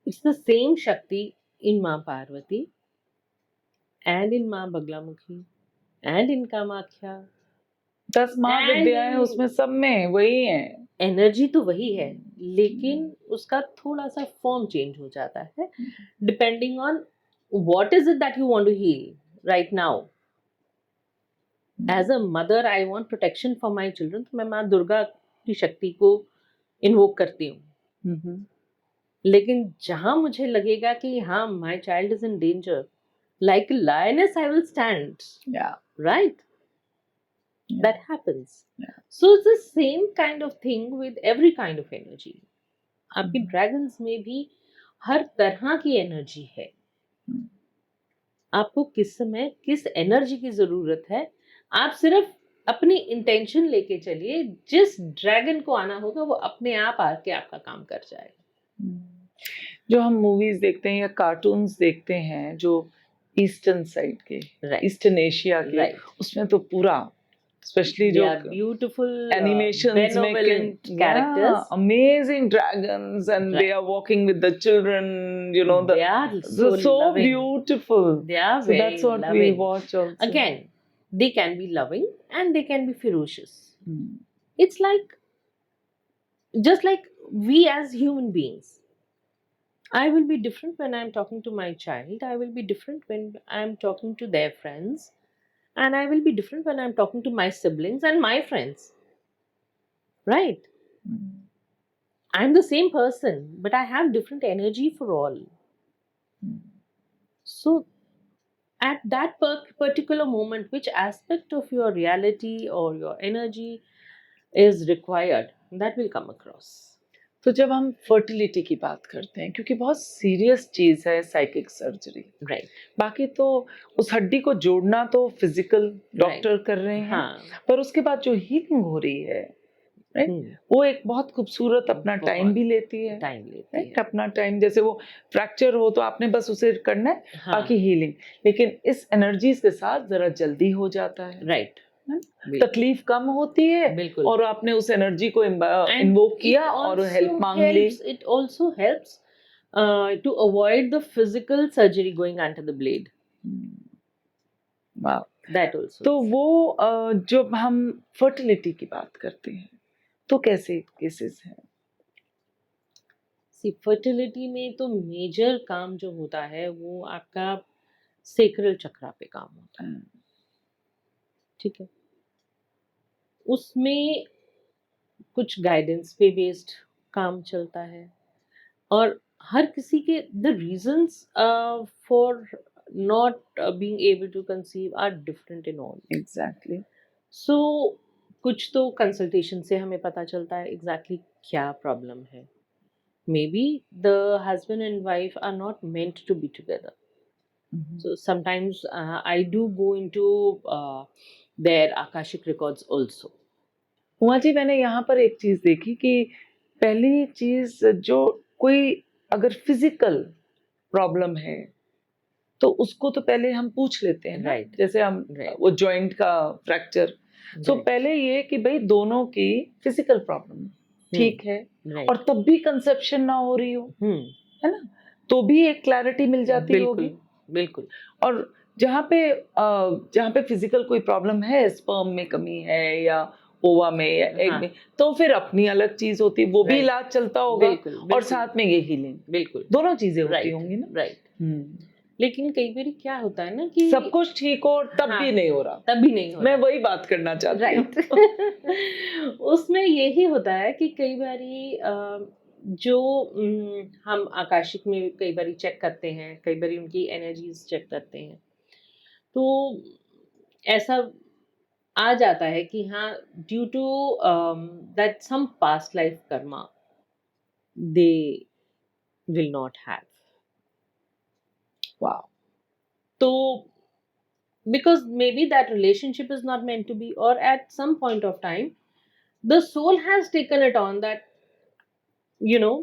Speaker 2: it's the same Shakti in Ma Parvati and in Ma Baglamukhi and in Kamakhya.
Speaker 1: 10 महाविद्याएं उसमें सब में वही है.
Speaker 2: Energy तो वही है, लेकिन उसका थोड़ा सा फॉर्म चेंज हो जाता है depending on what is it that you want to heal right now. As a mother I want protection for my children, तो मैं माँ दुर्गा की शक्ति को इन्वोक करती हूँ. लेकिन जहां मुझे लगेगा कि हाँ my child is in danger, like lioness I will stand. Right. That happens. So it's the same kind of thing with every kind of energy. आपकी ड्रैगन्स में भी हर तरह की एनर्जी है. आपको किस समय किस एनर्जी की जरूरत है, आप सिर्फ अपनी इंटेंशन लेके चलिए. जिस ड्रैगन को आना होगा वो अपने आप आके आपका काम कर जाएगा.
Speaker 1: जो हम मूवीज देखते हैं या कार्टून्स देखते हैं जो ईस्टर्न साइड के, ईस्टर्न एशिया के, उसमें तो पूरा especially
Speaker 2: they are beautiful
Speaker 1: animations
Speaker 2: benevolent characters,
Speaker 1: amazing dragons, and they are walking with the children, you know,
Speaker 2: they are so
Speaker 1: beautiful.
Speaker 2: They are
Speaker 1: so that's what loving. We watch also.
Speaker 2: Again, they can be loving and they can be ferocious. It's like just like we as human beings. I will be different when I'm talking to my child. I will be different when I'm talking to their friends. And I will be different when I'm talking to my siblings and my friends. Right? I'm the same person, but I have different energy for all. So, at that particular moment, which aspect of your reality or your energy is required, that will come across.
Speaker 1: तो जब हम fertility की बात करते हैं, क्योंकि बहुत serious चीज है साइकिक सर्जरी,
Speaker 2: राइट.
Speaker 1: बाकी तो उस हड्डी को जोड़ना तो फिजिकल डॉक्टर कर रहे हैं, पर उसके बाद जो हीलिंग हो रही है राइट। वो एक बहुत खूबसूरत अपना टाइम
Speaker 2: बहुत
Speaker 1: भी लेती है,
Speaker 2: टाइम लेती
Speaker 1: राइट।
Speaker 2: है।
Speaker 1: अपना टाइम, जैसे वो फ्रैक्चर हो तो आपने बस उसे करना है,
Speaker 2: हाँ,
Speaker 1: बाकी हीलिंग। लेकिन इस एनर्जीज के साथ जरा जल्दी हो जाता है,
Speaker 2: राइट,
Speaker 1: है?
Speaker 2: बिल्कुल,
Speaker 1: तकलीफ कम होती है
Speaker 2: बिल्कुल।
Speaker 1: और आपने उस एनर्जी को
Speaker 2: And
Speaker 1: इन्वोक किया
Speaker 2: it
Speaker 1: और
Speaker 2: also
Speaker 1: हेल्प मांग ली।
Speaker 2: helps. It also helps to avoid the physical surgery going under the blade.
Speaker 1: वाह।
Speaker 2: That also.
Speaker 1: तो वो जब हम फर्टिलिटी की बात करते हैं तो कैसे केसेस हैं?
Speaker 2: See, fertility में तो मेजर काम जो होता है वो आपका सेक्रल चक्रा पे काम होता है, ठीक है। उसमें कुछ गाइडेंस पे बेस्ड काम चलता है और हर किसी के the reasons for not being able to conceive are different in all.
Speaker 1: Exactly.
Speaker 2: So कुछ तो कंसल्टेशन से हमें पता चलता है एग्जैक्टली क्या प्रॉब्लम है। Maybe the husband and wife are not meant to be together. So sometimes I do go into their Akashic records also.
Speaker 1: Uma ji, मैंने यहाँ पर एक चीज देखी कि पहली चीज जो कोई अगर फिजिकल प्रॉब्लम है तो उसको तो पहले हम पूछ लेते हैं ना,
Speaker 2: Right.
Speaker 1: जैसे हम
Speaker 2: Right.
Speaker 1: वो जॉइंट का फ्रैक्चर, तो
Speaker 2: Right.
Speaker 1: पहले ये कि भाई दोनों की फिजिकल प्रॉब्लम ठीक है,
Speaker 2: Right.
Speaker 1: और तब भी कंसेप्शन ना हो रही हो,
Speaker 2: Hmm.
Speaker 1: है ना, तो भी एक क्लैरिटी मिल जाती होगी।
Speaker 2: बिल्कुल, बिल्कुल।
Speaker 1: और जहाँ पे फिजिकल कोई प्रॉब्लम है, स्पर्म में कमी है या ओवा में या एग
Speaker 2: हाँ।
Speaker 1: में, तो फिर अपनी अलग चीज होती है, वो भी
Speaker 2: Right.
Speaker 1: इलाज चलता होगा,
Speaker 2: बिल्कुल,
Speaker 1: और
Speaker 2: बिल्कुल।
Speaker 1: साथ में ये हीलिंग,
Speaker 2: बिल्कुल।
Speaker 1: दोनों चीजें होती
Speaker 2: Right.
Speaker 1: होंगी ना।
Speaker 2: Right. लेकिन कई बार क्या होता है ना कि
Speaker 1: सब कुछ ठीक हो और तब
Speaker 2: हाँ,
Speaker 1: भी नहीं हो रहा।
Speaker 2: तब भी नहीं हो
Speaker 1: मैं
Speaker 2: रहा।
Speaker 1: वही बात करना चाहती हूँ।
Speaker 2: राइट। उसमें यही होता है कि कई बारी जो हम आकाशिक में कई बारी चेक करते हैं, कई बारी उनकी एनर्जीज चेक करते हैं, तो ऐसा आ जाता है कि हाँ, due to that some past life karma they will not have.
Speaker 1: वाह।
Speaker 2: तो because maybe that relationship is not meant to be, or at some point of time the soul has taken it on that, you know,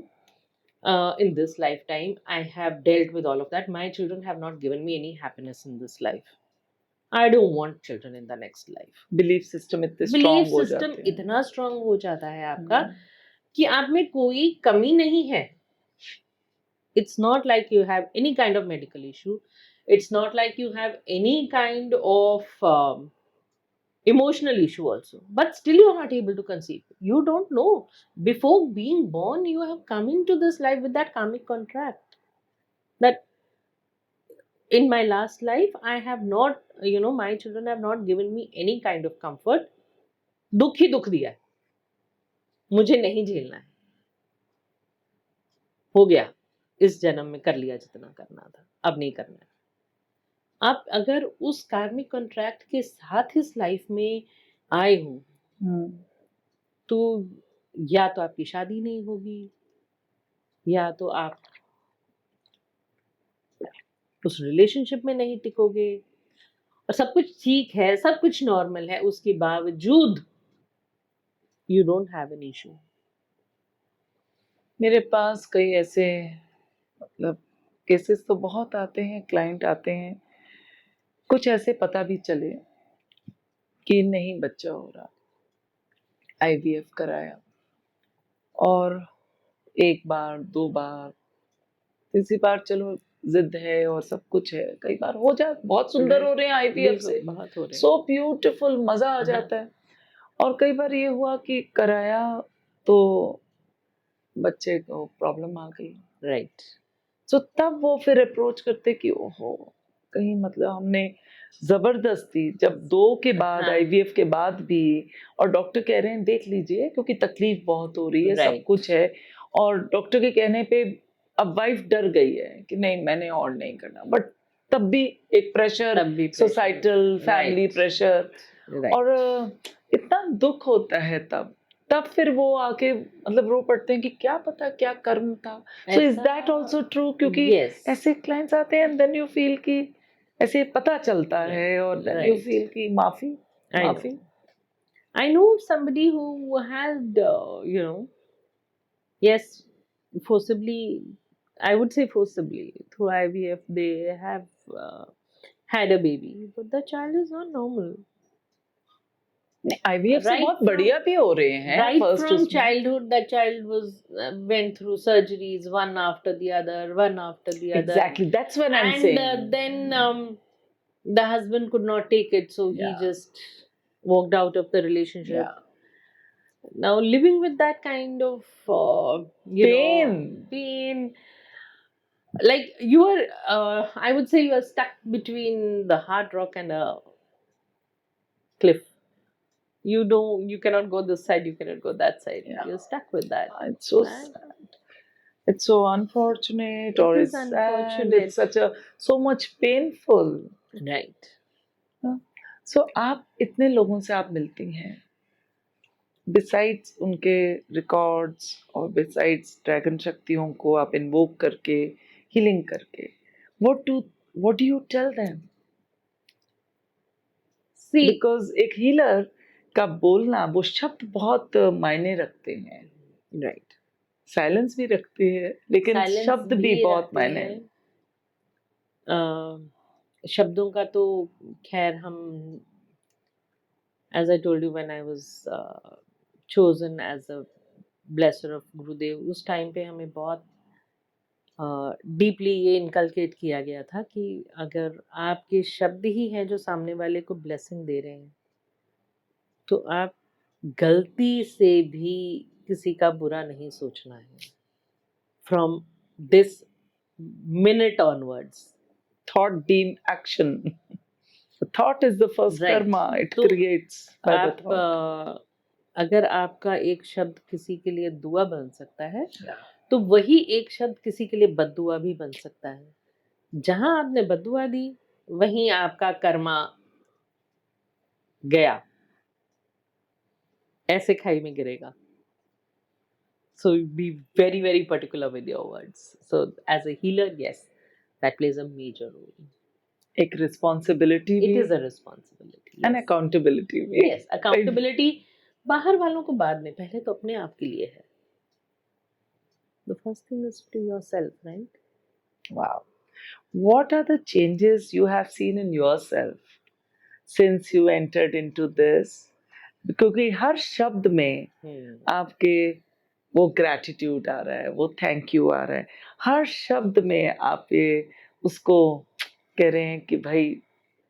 Speaker 2: in this lifetime I have dealt with all of that. My children have not given me any happiness in this life. I don't want children in the next life.
Speaker 1: Belief system इतने
Speaker 2: belief
Speaker 1: strong हो
Speaker 2: system
Speaker 1: जाते हैं।
Speaker 2: इतना strong हो जाता है आपका कि आप में कोई कमी नहीं है। It's not like you have any kind of medical issue. It's not like you have any kind of emotional issue also, but still you are not able to conceive. You don't know, before being born you have come into this life with that karmic contract that in my last life I have not, you know, my children have not given me any kind of comfort. दुख ही दुख दिया है, मुझे नहीं झेलना है, हो गया, इस जन्म में कर लिया जितना करना था, अब नहीं करना है। आप अगर उस कार्मिक कॉन्ट्रैक्ट के साथ इस लाइफ में आए हो तो या तो आपकी शादी नहीं होगी, या तो आप उस रिलेशनशिप में नहीं टिकोगे, और सब कुछ ठीक है, सब कुछ नॉर्मल है, उसके बावजूद you don't have an issue.
Speaker 1: मेरे पास कई ऐसे मतलब केसेस तो बहुत आते हैं, क्लाइंट आते हैं, कुछ ऐसे पता भी चले कि नहीं बच्चा हो रहा, आईवीएफ कराया और एक बार दो बार, तीसरी बार चलो जिद है और सब कुछ है, कई बार हो जाए, बहुत सुंदर हो रहे हैं आईवीएफ से,
Speaker 2: बहुत हो रहे हैं।
Speaker 1: सो ब्यूटीफुल, मजा आ जाता है। और कई बार ये हुआ कि कराया तो बच्चे को प्रॉब्लम आ गई,
Speaker 2: राइट।
Speaker 1: सो तब वो फिर अप्रोच करते कि ओहो, कहीं मतलब हमने जबरदस्ती, जब 2 के बाद,
Speaker 2: हाँ।
Speaker 1: आईवीएफ के बाद भी, और डॉक्टर कह रहे हैं देख लीजिए क्योंकि तकलीफ बहुत हो रही है, सब
Speaker 2: Right.
Speaker 1: कुछ है, और डॉक्टर के कहने पे अब वाइफ डर गई है कि नहीं मैंने और नहीं करना, बट तब भी एक प्रेशर,
Speaker 2: तब भी pressure.
Speaker 1: Societal family
Speaker 2: Right.
Speaker 1: Pressure,
Speaker 2: Right.
Speaker 1: और इतना दुख होता है तब फिर वो आके मतलब रो पड़ते हैं कि क्या पता क्या कर्म था। सो इज
Speaker 2: ऐसा-
Speaker 1: दैट आल्सो ट्रू? क्योंकि
Speaker 2: Yes.
Speaker 1: ऐसे क्लाइंट्स आते हैं एंड देन यू फील कि ऐसे पता चलता है और देन यू
Speaker 2: Right.
Speaker 1: फील कि माफी
Speaker 2: I know.
Speaker 1: माफी।
Speaker 2: I know somebody who had, yes, forcibly, I would say forcibly, through IVF, they have uh, had a baby, but the child is not normal.
Speaker 1: IVF से
Speaker 2: Right
Speaker 1: बहुत
Speaker 2: from
Speaker 1: बढ़िया भी हो रहे हैं
Speaker 2: right
Speaker 1: फर्स्ट
Speaker 2: from
Speaker 1: उसमें.
Speaker 2: childhood, that child was went through surgeries, one after the other, one after the other.
Speaker 1: Exactly, that's what I'm
Speaker 2: And
Speaker 1: saying.
Speaker 2: then the husband could not take it, so he
Speaker 1: Yeah.
Speaker 2: just walked out of the relationship.
Speaker 1: Yeah.
Speaker 2: Now living with that kind of pain, like you are, I would say you are stuck between the hard rock and a cliff. You cannot go this side, you cannot go that side.
Speaker 1: Yeah.
Speaker 2: You're stuck with that.
Speaker 1: It's so
Speaker 2: Right?
Speaker 1: sad. It's so unfortunate,
Speaker 2: It
Speaker 1: or
Speaker 2: is
Speaker 1: it's sad.
Speaker 2: unfortunate.
Speaker 1: It's so much painful.
Speaker 2: Right.
Speaker 1: So आप इतने लोगों से आप मिलती हैं, besides उनके records और besides dragon शक्तियों को आप इन्वोक करके, हीलिंग करके, what do you tell them?
Speaker 2: See,
Speaker 1: because एक हीलर का बोलना, वो शब्द बहुत मायने रखते हैं.
Speaker 2: right.
Speaker 1: साइलेंस भी रखती है, लेकिन
Speaker 2: Silence
Speaker 1: शब्द भी बहुत
Speaker 2: रखते
Speaker 1: मायने.
Speaker 2: हैं. शब्दों का तो खैर हम, as I told you, when I was chosen as a blesser of Gurudev, उस टाइम पे हमें बहुत डीपली ये इनकलकेट किया गया था कि अगर आपके शब्द ही हैं जो सामने वाले को ब्लेसिंग दे रहे हैं, तो आप गलती से भी किसी का बुरा नहीं सोचना है. From this minute onwards,
Speaker 1: thought beam action. Thought is the first
Speaker 2: Right.
Speaker 1: Karma it
Speaker 2: तो
Speaker 1: क्रिएट्स बाय द
Speaker 2: आप
Speaker 1: थॉट.
Speaker 2: अगर आपका एक शब्द किसी के लिए दुआ बन सकता है, तो वही एक शब्द किसी के लिए बद्दुआ भी बन सकता है. जहां आपने बद्दुआ दी, वहीं आपका कर्मा गया, ऐसे खाई में गिरेगा. So be very, very particular with your words. So as a healer, yes, that plays a major role.
Speaker 1: एक रिस्पॉन्सिबिलिटी
Speaker 2: It
Speaker 1: भी
Speaker 2: is a responsibility.
Speaker 1: And
Speaker 2: Yes.
Speaker 1: Accountability भी.
Speaker 2: Yes, accountability बाहर वालों को बाद में, पहले तो अपने आप के लिए है. The first thing is to yourself, right?
Speaker 1: Wow. What are the changes you have seen in yourself since you entered into this? क्योंकि हर शब्द में आपके वो ग्रैटिट्यूड आ रहा है, वो थैंक यू आ रहा है. हर शब्द में आप ये उसको कह रहे हैं कि भाई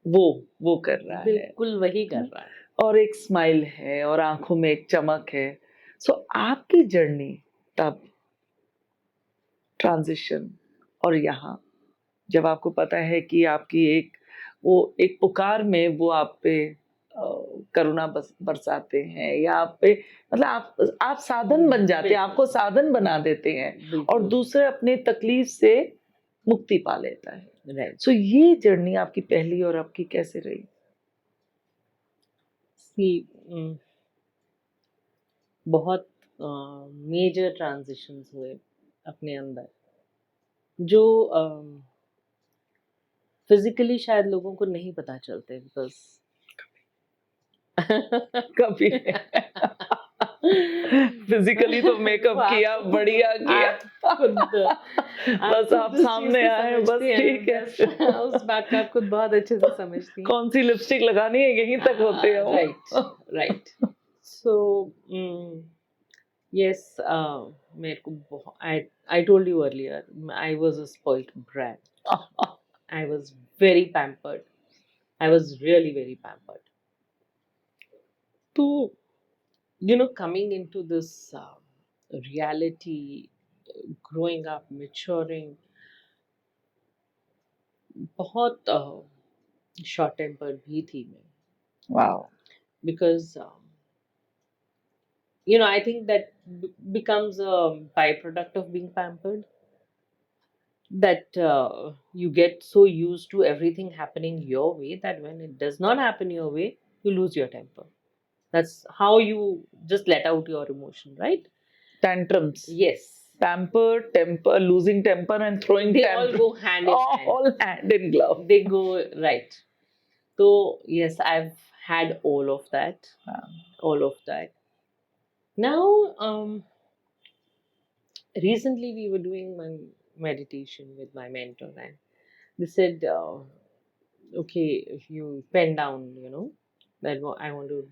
Speaker 1: वो कर रहा है,
Speaker 2: बिल्कुल वही कर रहा है.
Speaker 1: और एक स्माइल है और आंखों में एक चमक है. सो आपकी जर्नी तब ट्रांजिशन और यहाँ जब आपको पता है कि आपकी एक पुकार में वो आप पे करुणा बरसाते हैं, या आप पे मतलब आप साधन बन जाते हैं, आपको साधन बना देते हैं, और दूसरे अपने तकलीफ से मुक्ति पा लेता है.
Speaker 2: Right.
Speaker 1: सो ये जर्नी आपकी पहली और आपकी कैसे रही?
Speaker 2: See, बहुत मेजर ट्रांजिशंस हुए अपने अंदर, जो फिजिकली शायद लोगों को नहीं पता चलते, बिकॉज
Speaker 1: कभी फिजिकली तो मेकअप किया, बढ़िया किया, बस आप सामने आए, बस ठीक है.
Speaker 2: उस बात का आप खुद बहुत अच्छे से समझती हैं.
Speaker 1: कौन सी लिपस्टिक लगानी है, यहीं तक होते हैं.
Speaker 2: राइट. सो यस, मेरे को I told you earlier, I was a spoiled brat. I was very pampered. I was really very pampered. So, coming into this reality, growing up, maturing, बहुत short tempered भी थी मैं.
Speaker 1: Wow.
Speaker 2: Because I think that becomes a byproduct of being pampered. That you get so used to everything happening your way that when it does not happen your way, you lose your temper. That's how you just let out your emotion, right?
Speaker 1: Tantrums.
Speaker 2: Yes.
Speaker 1: Pamper, temper, losing temper and throwing
Speaker 2: They
Speaker 1: temper.
Speaker 2: all go hand in hand.
Speaker 1: All hand in glove.
Speaker 2: They go, right. So yes, I've had all of that.
Speaker 1: Wow.
Speaker 2: All of that. Now, recently we were doing one meditation with my mentor, and they said, okay, if you pen down, that I want to,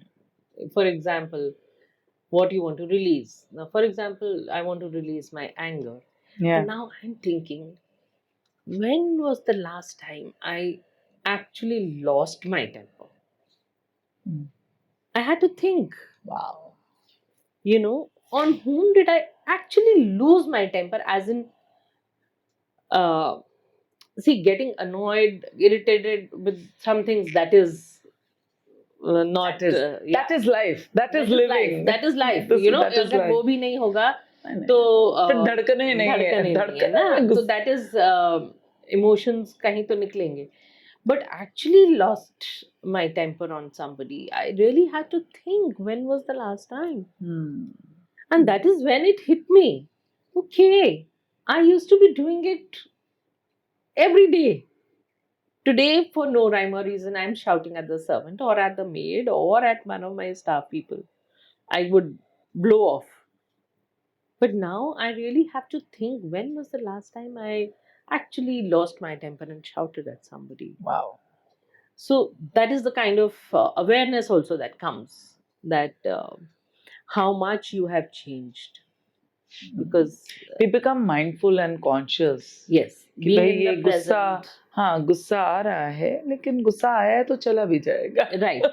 Speaker 2: for example, what you want to release. Now, for example, I want to release my anger.
Speaker 1: Yeah.
Speaker 2: And now I'm thinking, when was the last time I actually lost my temper?
Speaker 1: Mm.
Speaker 2: I had to think,
Speaker 1: Wow.
Speaker 2: on whom did I actually lose my temper? As in, uh, see, getting annoyed, irritated with some things, that is not.
Speaker 1: That is
Speaker 2: Yeah,
Speaker 1: that is life. That is living.
Speaker 2: that is life.
Speaker 1: That is
Speaker 2: अगर
Speaker 1: life.
Speaker 2: वो भी नहीं होगा
Speaker 1: नहीं,
Speaker 2: तो
Speaker 1: फिर धड़कने ही नहीं है,
Speaker 2: धड़कने नहीं है
Speaker 1: धड़कने
Speaker 2: ना,
Speaker 1: में
Speaker 2: तो
Speaker 1: गुस्सा-
Speaker 2: that is emotions कहीं तो निकलेंगे. But actually lost my temper on somebody. I really had to think, when was the last time?
Speaker 1: Hmm.
Speaker 2: And that is when it hit me. Okay, I used to be doing it every day. Today, for no rhyme or reason, I'm shouting at the servant or at the maid or at one of my staff people. I would blow off. But now I really have to think, when was the last time I actually lost my temper and shouted at somebody?
Speaker 1: Wow.
Speaker 2: So that is the kind of awareness also that comes, that how much you have changed. Because
Speaker 1: We become mindful and conscious.
Speaker 2: yes,
Speaker 1: कि
Speaker 2: being
Speaker 1: भाई
Speaker 2: in
Speaker 1: ये
Speaker 2: the
Speaker 1: गुस्सा,
Speaker 2: present.
Speaker 1: हाँ गुस्सा आ रहा है, लेकिन गुस्सा आया है तो चला भी जाएगा.
Speaker 2: Right.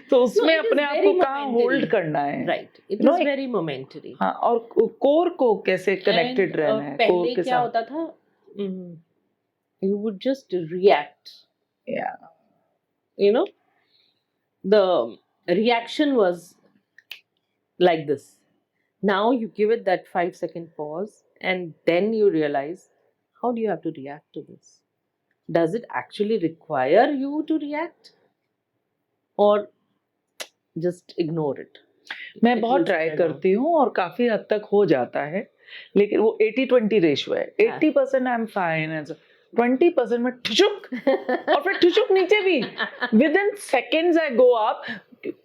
Speaker 1: तो उसमें
Speaker 2: it is
Speaker 1: अपने आप
Speaker 2: very
Speaker 1: को कहाँ
Speaker 2: momentary.
Speaker 1: होल्ड करना है.
Speaker 2: Right. It
Speaker 1: You know,
Speaker 2: is very momentary.
Speaker 1: हाँ, और कोर को कैसे कनेक्टेड
Speaker 2: And
Speaker 1: रहना है, कोर
Speaker 2: पहले
Speaker 1: के
Speaker 2: क्या
Speaker 1: साथ.
Speaker 2: होता था, you would just react.
Speaker 1: Yeah.
Speaker 2: The reaction was like this. Now you give it that 5-second pause, and then you realize, how do you have to react to this? Does it actually require you to react, or just ignore it?
Speaker 1: मैं
Speaker 2: It
Speaker 1: बहुत
Speaker 2: will
Speaker 1: try
Speaker 2: spread out.
Speaker 1: करती हूँ और काफी हद तक हो जाता है, लेकिन वो 80-20 रेशियो है. 80% आई एम फाइन, 20% में ठुचुक, और फिर ठुचुक नीचे भी with in seconds I go up.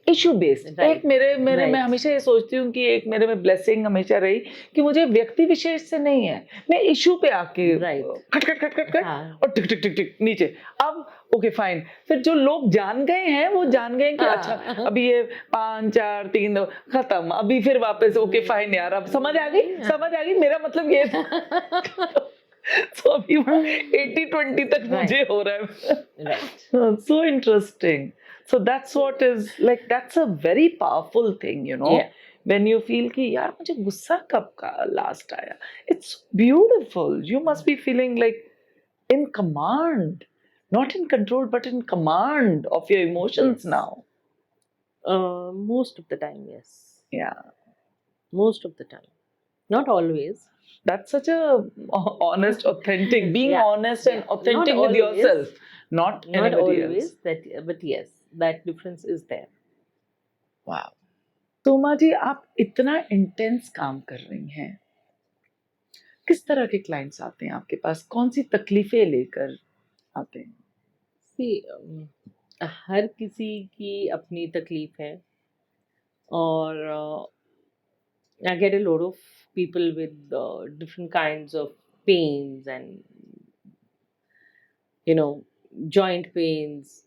Speaker 1: Issue based. एक मेरे मैं हमेशा ये सोचती हूँ कि एक मेरे में ब्लेसिंग हमेशा रही कि मुझे व्यक्ति विशेष से नहीं है, मैं इशू पे आके खट खट खट खट खट और टिक टिक टिक टिक नीचे. अब ओके फाइन, फिर जो लोग जान गए हैं वो जान गए कि अच्छा अभी ये 5 4 3 2 खत्म, अभी फिर वापस ओके फाइन यार, अब समझ आ गई मेरा मतलब ये था. तो अभी 80-20 तक मुझे हो रहा है. So interesting. So that's what is like, that's a very powerful thing, when you feel कि यार मुझे गुस्सा कब का लास्ट आया. It's beautiful. You must be feeling like in command, not in control, but in command of your emotions now.
Speaker 2: Most of the time, yes.
Speaker 1: Yeah.
Speaker 2: Most of the time. Not always.
Speaker 1: That's such a honest, authentic, being honest and authentic
Speaker 2: Not
Speaker 1: with
Speaker 2: always.
Speaker 1: yourself, not anybody
Speaker 2: always,
Speaker 1: else.
Speaker 2: but yes, that difference is there.
Speaker 1: Wow. Soma जी, आप इतना intense काम कर रही हैं, किस तरह के clients आते हैं आपके पास, कौन सी तकलीफें लेकर आते हैं?
Speaker 2: See, हर किसी की अपनी तकलीफ है, और I get a lot of people with different kinds of pains, and joint pains.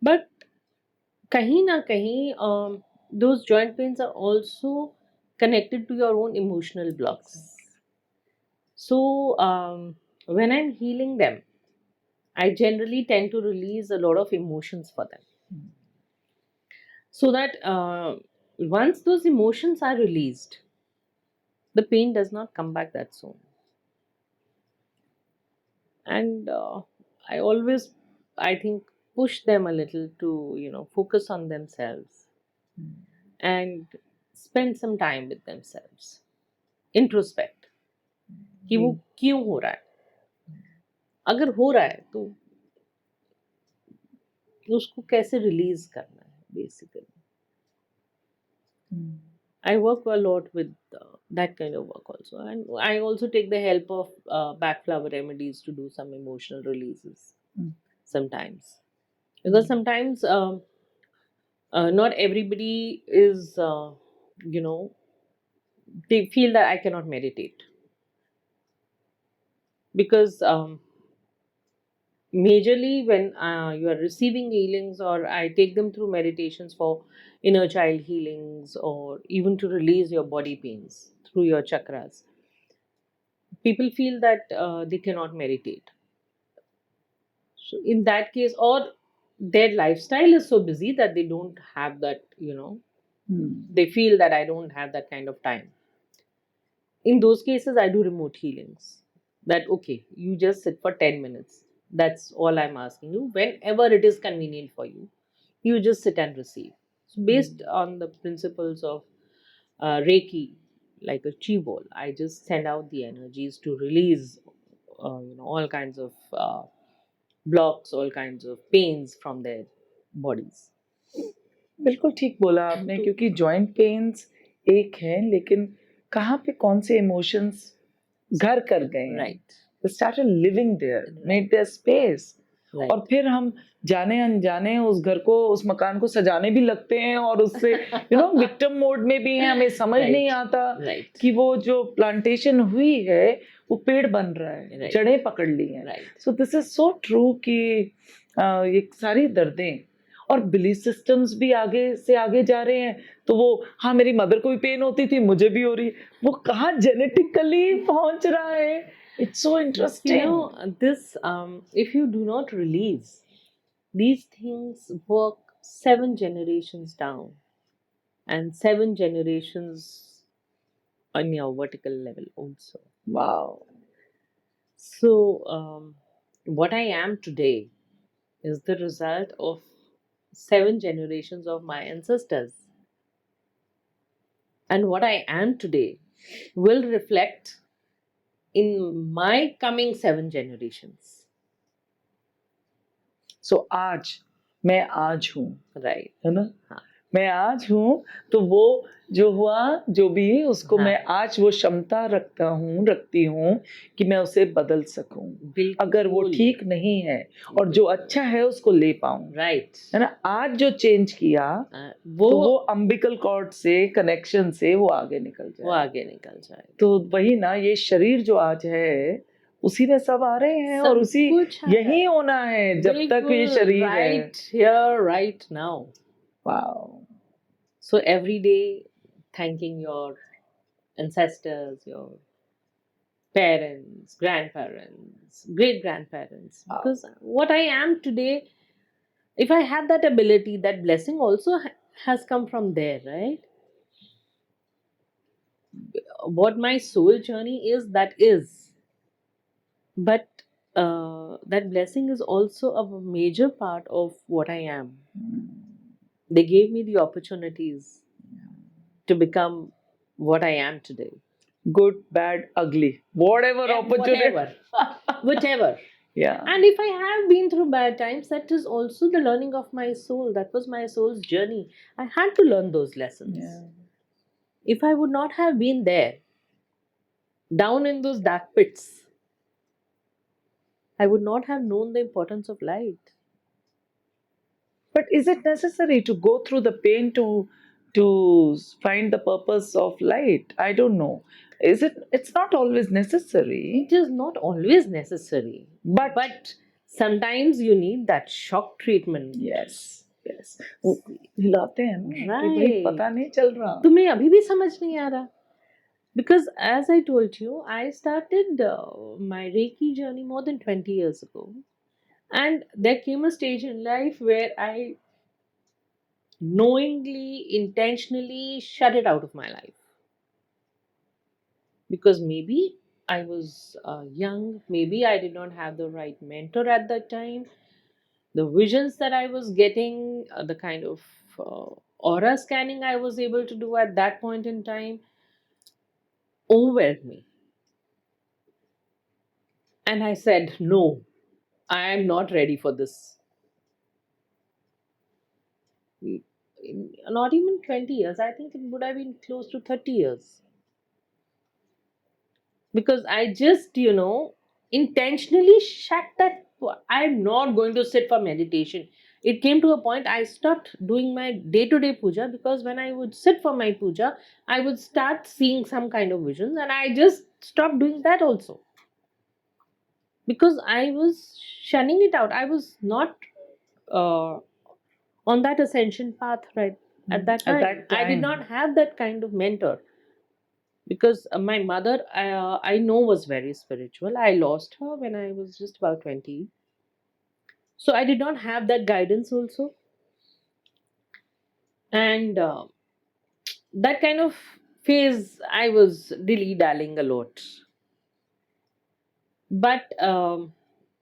Speaker 2: But kahin na kahin, those joint pains are also connected to your own emotional blocks. So when I'm healing them, I generally tend to release a lot of emotions for them, so that once those emotions are released, the pain does not come back that soon. And I always, I think, push them a little to focus on themselves and spend some time with themselves, introspect कि वो क्यों हो रहा है. अगर हो रहा है तो उसको कैसे रिलीज करना है, basically. I work a lot with that kind of work also, and I also take the help of back flower remedies to do some emotional releases sometimes. Because sometimes not everybody is, you know, they feel that I cannot meditate because majorly when you are receiving healings, or I take them through meditations for inner child healings, or even to release your body pains through your chakras, people feel that they cannot meditate. So in that case, or their lifestyle is so busy that they don't have that, they feel that I don't have that kind of time. In those cases, I do remote healings. That okay, you just sit for 10 minutes. That's all I'm asking you. Whenever it is convenient for you, you just sit and receive. So based on the principles of Reiki, like a chi ball, I just send out the energies to release all kinds of blocks, all kinds of pains from their bodies.
Speaker 1: बिल्कुल ठीक बोला आपने, क्योंकि joint pains एक है, लेकिन कहाँ पे कौन से इमोशंस घर कर गए हैं,
Speaker 2: Right.
Speaker 1: they started living there, made their space.
Speaker 2: Right.
Speaker 1: और फिर हम जाने अनजाने उस घर को, उस मकान को सजाने भी लगते हैं, और उससे विक्टिम मोड में भी हैं, हमें समझ
Speaker 2: Right.
Speaker 1: नहीं आता
Speaker 2: Right.
Speaker 1: कि वो जो प्लांटेशन हुई है वो पेड़ बन रहा है,
Speaker 2: Right.
Speaker 1: जड़ें पकड़ ली हैं.
Speaker 2: Right.
Speaker 1: So this is so true कि ये सारी दर्दें और बिलीफ सिस्टम्स भी आगे से आगे जा रहे हैं. तो वो, हाँ मेरी मदर को भी पेन होती थी, मुझे भी हो रही, वो कहाँ जेनेटिकली पहुंच रहा है. It's so interesting.
Speaker 2: This if you do not release, these things work 7 generations down and 7 generations on your vertical level also.
Speaker 1: Wow.
Speaker 2: So what I am today is the result of 7 generations of my ancestors. And what I am today will reflect in my coming 7 generations.
Speaker 1: So आज मैं आज हूँ,
Speaker 2: Right.
Speaker 1: है ना?
Speaker 2: हाँ.
Speaker 1: मैं आज हूँ, तो वो जो हुआ, जो भी, उसको
Speaker 2: हाँ.
Speaker 1: मैं आज वो क्षमता रखती हूँ कि मैं उसे बदल सकूं. अगर वो
Speaker 2: बिल्कुल.
Speaker 1: ठीक नहीं है और जो अच्छा है उसको ले पाऊं.
Speaker 2: Right.
Speaker 1: है ना? आज जो चेंज किया, तो वो अम्बिकल कॉर्ड से, कनेक्शन से वो आगे निकल जाए. तो वही ना, ये शरीर जो आज है उसी में सब आ रहे हैं, और उसी यही होना है जब तक ये शरीर है.
Speaker 2: Right here, right now.
Speaker 1: Wow.
Speaker 2: So every day, thanking your ancestors, your parents, grandparents, great grandparents, because what I am today, if I had that ability, that blessing also has come from there, right? What my soul journey is, that is. But that blessing is also a major part of what I am. They gave me the opportunities to become what I am today.
Speaker 1: Good, bad, ugly, whatever opportunity.
Speaker 2: Whichever.
Speaker 1: Yeah.
Speaker 2: And if I have been through bad times, that is also the learning of my soul. That was my soul's journey. I had to learn those lessons.
Speaker 1: Yeah.
Speaker 2: If I would not have been there, down in those dark pits, I would not have known the importance of light.
Speaker 1: But is it necessary to go through the pain to find the purpose of light? I don't know. Is it? It's not always necessary.
Speaker 2: It is not always necessary. But sometimes you need that shock treatment.
Speaker 1: Yes. Yes. वो हिलाते हैं ना, कि भाई पता नहीं चल रहा.
Speaker 2: तुम्हें अभी भी समझ नहीं आ रहा. Because as I told you, I started my Reiki journey more than 20 years ago. And there came a stage in life where I knowingly, intentionally shut it out of my life. Because maybe I was young, maybe I did not have the right mentor at that time. The visions that I was getting, the kind of aura scanning I was able to do at that point in time, overwhelmed me. And I said, no, I am not ready for this. Not even 20 years, I think it would have been close to 30 years. Because I just, intentionally shut that. I'm not going to sit for meditation. it came to a point I stopped doing my day-to-day puja, because when I would sit for my puja, I would start seeing some kind of visions, and I just stopped doing that also, because I was shunning it out. I was not uh, on that ascension path right at that
Speaker 1: At
Speaker 2: time.
Speaker 1: that
Speaker 2: I did
Speaker 1: time.
Speaker 2: not have that kind of mentor, because my mother, I know, was very spiritual. I lost her when I was just about 20, so I did not have that guidance also. And that kind of phase, I was dilly dallying a lot. But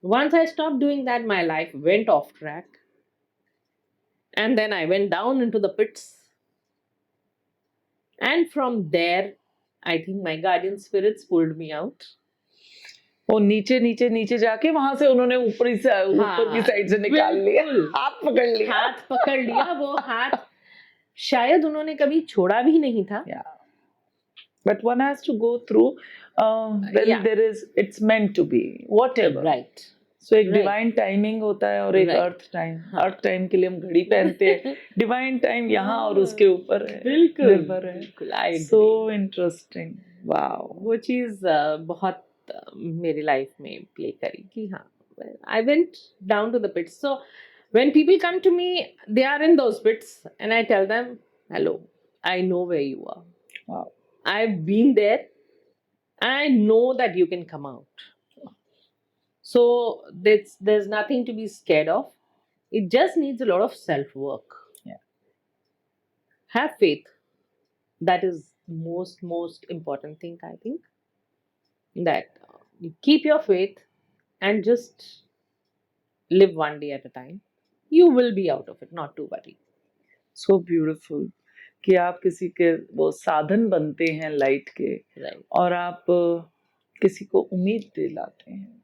Speaker 2: once I stopped doing that, my life went off track, and then I went down into the pits. And from there, I think my guardian spirits pulled me out.
Speaker 1: वो नीचे नीचे नीचे जाके वहां से उन्होंने ऊपरी से ऊपर की साइड से निकाल लिया,
Speaker 2: बिल्कुल।
Speaker 1: हाथ पकड़ लिया.
Speaker 2: हाथ पकड़ लिया, वो हाथ शायद उन्होंने कभी छोड़ा भी नहीं था.
Speaker 1: Yeah. But one has to go through when
Speaker 2: Yeah.
Speaker 1: there is, it's meant to be, whatever.
Speaker 2: Right.
Speaker 1: So एक
Speaker 2: Right.
Speaker 1: डिवाइन टाइमिंग होता है और एक
Speaker 2: Right.
Speaker 1: Earth time.
Speaker 2: हाँ.
Speaker 1: अर्थ टाइम के लिए हम घड़ी पहनते हैं, डिवाइन टाइम यहाँ और उसके ऊपर है,
Speaker 2: बिल्कुल
Speaker 1: निर्भर है.
Speaker 2: बिल्कुल. I agree.
Speaker 1: So interesting. Wow.
Speaker 2: वो चीज बहुत मेरी लाइफ में प्ले करी कि हाँ, I went down to the pits. So when people come to me, they are in those pits, and I tell them, hello, I know where you are.
Speaker 1: Wow.
Speaker 2: I have been there, I know that you can come out. So there's nothing to be scared of. It just needs a lot of self work.
Speaker 1: Yeah.
Speaker 2: Have faith. That is most important thing, I think. That you keep your faith and just live one day at a time. You will be out of it. Not to worry.
Speaker 1: So beautiful कि आप किसी के वो साधन बनते हैं light के,
Speaker 2: Right.
Speaker 1: और आप किसी को उम्मीद दिलाते हैं,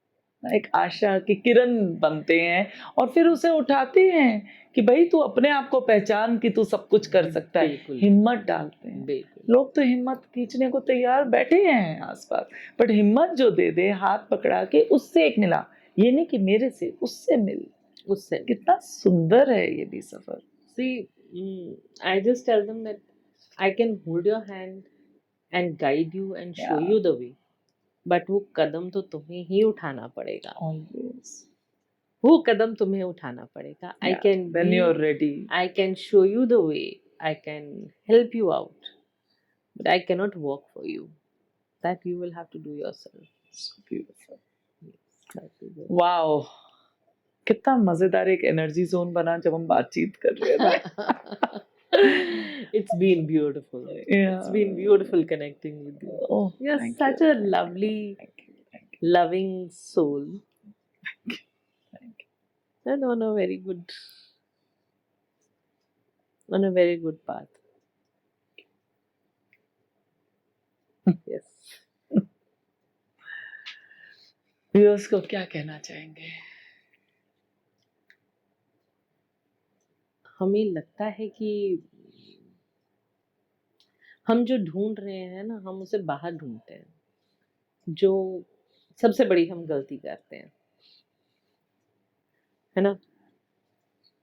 Speaker 1: एक आशा की किरण बनते हैं, और फिर उसे उठाते हैं कि भाई तू अपने आप को पहचान कि तू सब कुछ कर सकता है.
Speaker 2: बिल्कुल.
Speaker 1: हिम्मत डालते हैं.
Speaker 2: बिल्कुल.
Speaker 1: लोग तो हिम्मत खींचने को तैयार बैठे हैं आसपास, बट हिम्मत जो दे दे हाथ पकड़ा के, उससे एक मिला, ये नहीं कि मेरे से, उससे मिल.
Speaker 2: उससे
Speaker 1: कितना सुंदर है ये भी सफर.
Speaker 2: see, I just tell them that I can hold your hand and guide you and show
Speaker 1: Yeah.
Speaker 2: you the way. But वो कदम तो तुम्हें ही उठाना पड़ेगा.
Speaker 1: Always.
Speaker 2: वो कदम तुम्हें उठाना पड़ेगा. I
Speaker 1: Yeah.
Speaker 2: can
Speaker 1: When
Speaker 2: be,
Speaker 1: you're ready.
Speaker 2: I can show you the way. I can help you out. But I cannot work for you. That you will have to do yourself.
Speaker 1: So beautiful.
Speaker 2: That is it.
Speaker 1: Wow. कितना मजेदार एक energy zone बना जब हम बातचीत कर रहे थे.
Speaker 2: It's been beautiful.
Speaker 1: Yeah.
Speaker 2: It's been beautiful connecting with you.
Speaker 1: Oh,
Speaker 2: You're
Speaker 1: thank
Speaker 2: such
Speaker 1: you.
Speaker 2: a lovely,
Speaker 1: Thank you. Thank you.
Speaker 2: loving soul.
Speaker 1: Thank you.
Speaker 2: And on a very good path. Yes.
Speaker 1: Viewers को क्या कहना चाहेंगे?
Speaker 2: हमें लगता है कि हम जो ढूंढ रहे हैं ना, हम उसे बाहर ढूंढते हैं. जो सबसे बड़ी हम गलती करते हैं, है ना.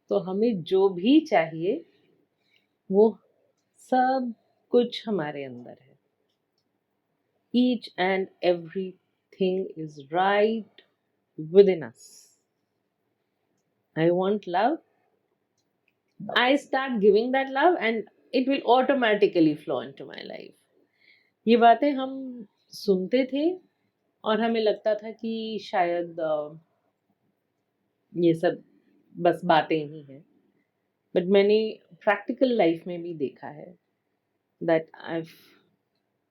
Speaker 2: तो हमें जो भी चाहिए वो सब कुछ हमारे अंदर है. Each and everything is right within us. I want love. I start giving that love and it will automatically flow into my life. ये बातें हम सुनते थे और हमें लगता था कि शायद ये सब बस बातें ही हैं. बट मैंने प्रैक्टिकल लाइफ में भी देखा है that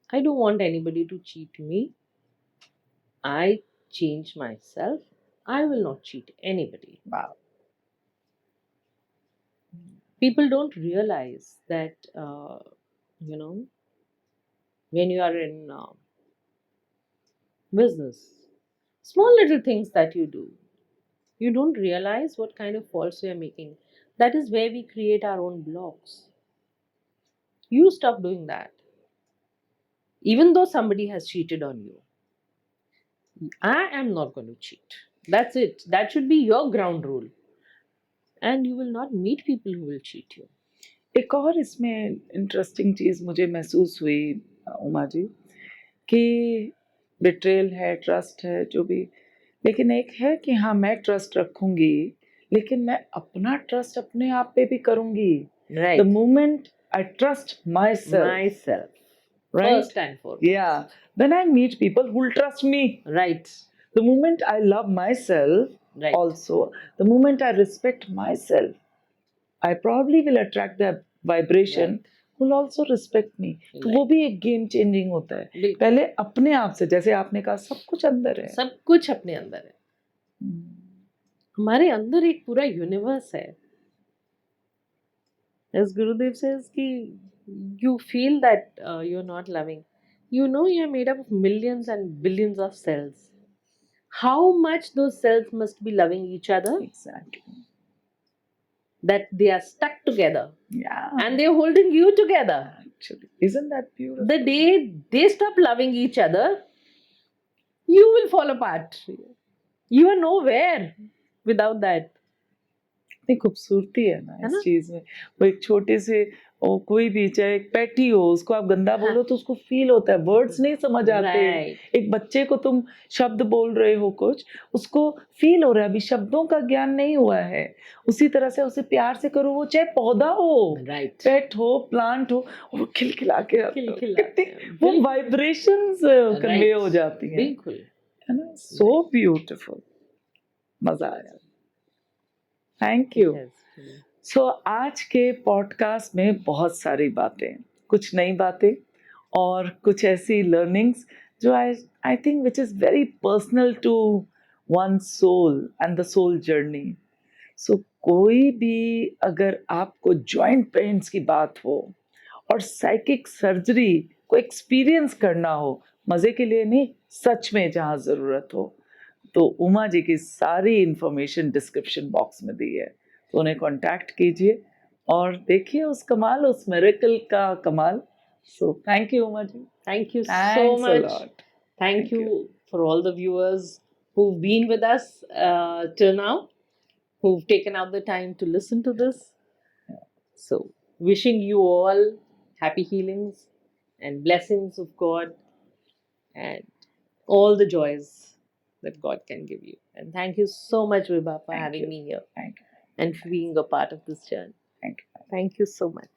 Speaker 2: I don't want anybody to cheat me. I change myself. I will not cheat anybody.
Speaker 1: Wow.
Speaker 2: People don't realize that, when you are in business, small little things that you do, you don't realize what kind of faults you are making. That is where we create our own blocks. You stop doing that. Even though somebody has cheated on you, I am not going to cheat. That's it. That should be your ground rule. and you will not meet people who will cheat you.
Speaker 1: एक और इसमें interesting चीज़ मुझे महसूस हुई उमा जी कि betrayal है, trust है, जो भी, लेकिन एक है कि हाँ मैं ट्रस्ट रखूंगी, लेकिन मैं अपना ट्रस्ट अपने आप पे भी करूंगी.
Speaker 2: Right.
Speaker 1: The moment I trust myself,
Speaker 2: Myself.
Speaker 1: right?
Speaker 2: First and foremost.
Speaker 1: Yeah. Then I meet people who will trust me.
Speaker 2: Right.
Speaker 1: The moment I love myself,
Speaker 2: Right.
Speaker 1: also, the moment I respect myself, I probably will attract the vibration
Speaker 2: Right.
Speaker 1: who will also respect me. तो वो भी एक game changing होता है.
Speaker 2: बिल्कुल.
Speaker 1: पहले अपने आप से, जैसे आपने कहा, सब कुछ अंदर है.
Speaker 2: सब कुछ अपने अंदर है. हमारे अंदर एक पूरा यूनिवर्स है. As Gurudev says कि you feel that you're not loving. You know you're made up of millions and billions of cells. How much those cells must be loving each other
Speaker 1: Exactly.
Speaker 2: that they are stuck together
Speaker 1: Yeah.
Speaker 2: and they're holding you together.
Speaker 1: Actually, isn't that beautiful?
Speaker 2: The day they stop loving each other, you will fall apart. You are nowhere without that.
Speaker 1: इतनी खूबसूरती है ना
Speaker 2: है
Speaker 1: इस
Speaker 2: ना?
Speaker 1: चीज में. वो एक छोटे से कोई भी, चाहे एक पेटी हो, उसको आप गंदा बोलो तो उसको फील होता है. वर्ड्स नहीं समझ आते.
Speaker 2: Right.
Speaker 1: एक बच्चे को तुम शब्द बोल रहे हो कुछ, उसको फील हो रहा है, अभी शब्दों का ज्ञान नहीं हुआ है. उसी तरह से उसे प्यार से करो, वो चाहे पौधा हो,
Speaker 2: Right.
Speaker 1: पेट हो, प्लांट हो, और वो खिलखिला के आता है.
Speaker 2: खिलखिलाते
Speaker 1: कितनी
Speaker 2: हैं.
Speaker 1: वो
Speaker 2: बिल्कुल.
Speaker 1: Vibrations convey
Speaker 2: Right.
Speaker 1: हो जाती हैं,
Speaker 2: बिल्कुल.
Speaker 1: है ना. So beautiful. मजा आया. Thank you.
Speaker 2: Yes.
Speaker 1: सो आज के पॉडकास्ट में बहुत सारी बातें, कुछ नई बातें और कुछ ऐसी लर्निंग्स जो I think which is very personal to one soul and the soul journey. So कोई भी, अगर आपको जॉइंट पेन्स की बात हो और साइकिक सर्जरी को एक्सपीरियंस करना हो, मज़े के लिए नहीं, सच में जहाँ ज़रूरत हो, तो उमा जी की सारी इंफॉर्मेशन डिस्क्रिप्शन बॉक्स में दी है. तो उन्हें कांटेक्ट कीजिए और देखिए उस कमाल, उस मिरेकल का कमाल. So thank you Uma ji.
Speaker 2: Thank you so
Speaker 1: Thanks a
Speaker 2: much.
Speaker 1: lot.
Speaker 2: Thank
Speaker 1: Thank
Speaker 2: you for all the viewers who've been with us till now, who've taken out the time to listen to this. So, wishing you all happy healings and blessings of God and all the joys that God can give you. And thank you so much, Vibha, for
Speaker 1: Thank
Speaker 2: having
Speaker 1: you.
Speaker 2: me here
Speaker 1: Thank you.
Speaker 2: and for being a part of this journey.
Speaker 1: Thank you.
Speaker 2: Thank you so much.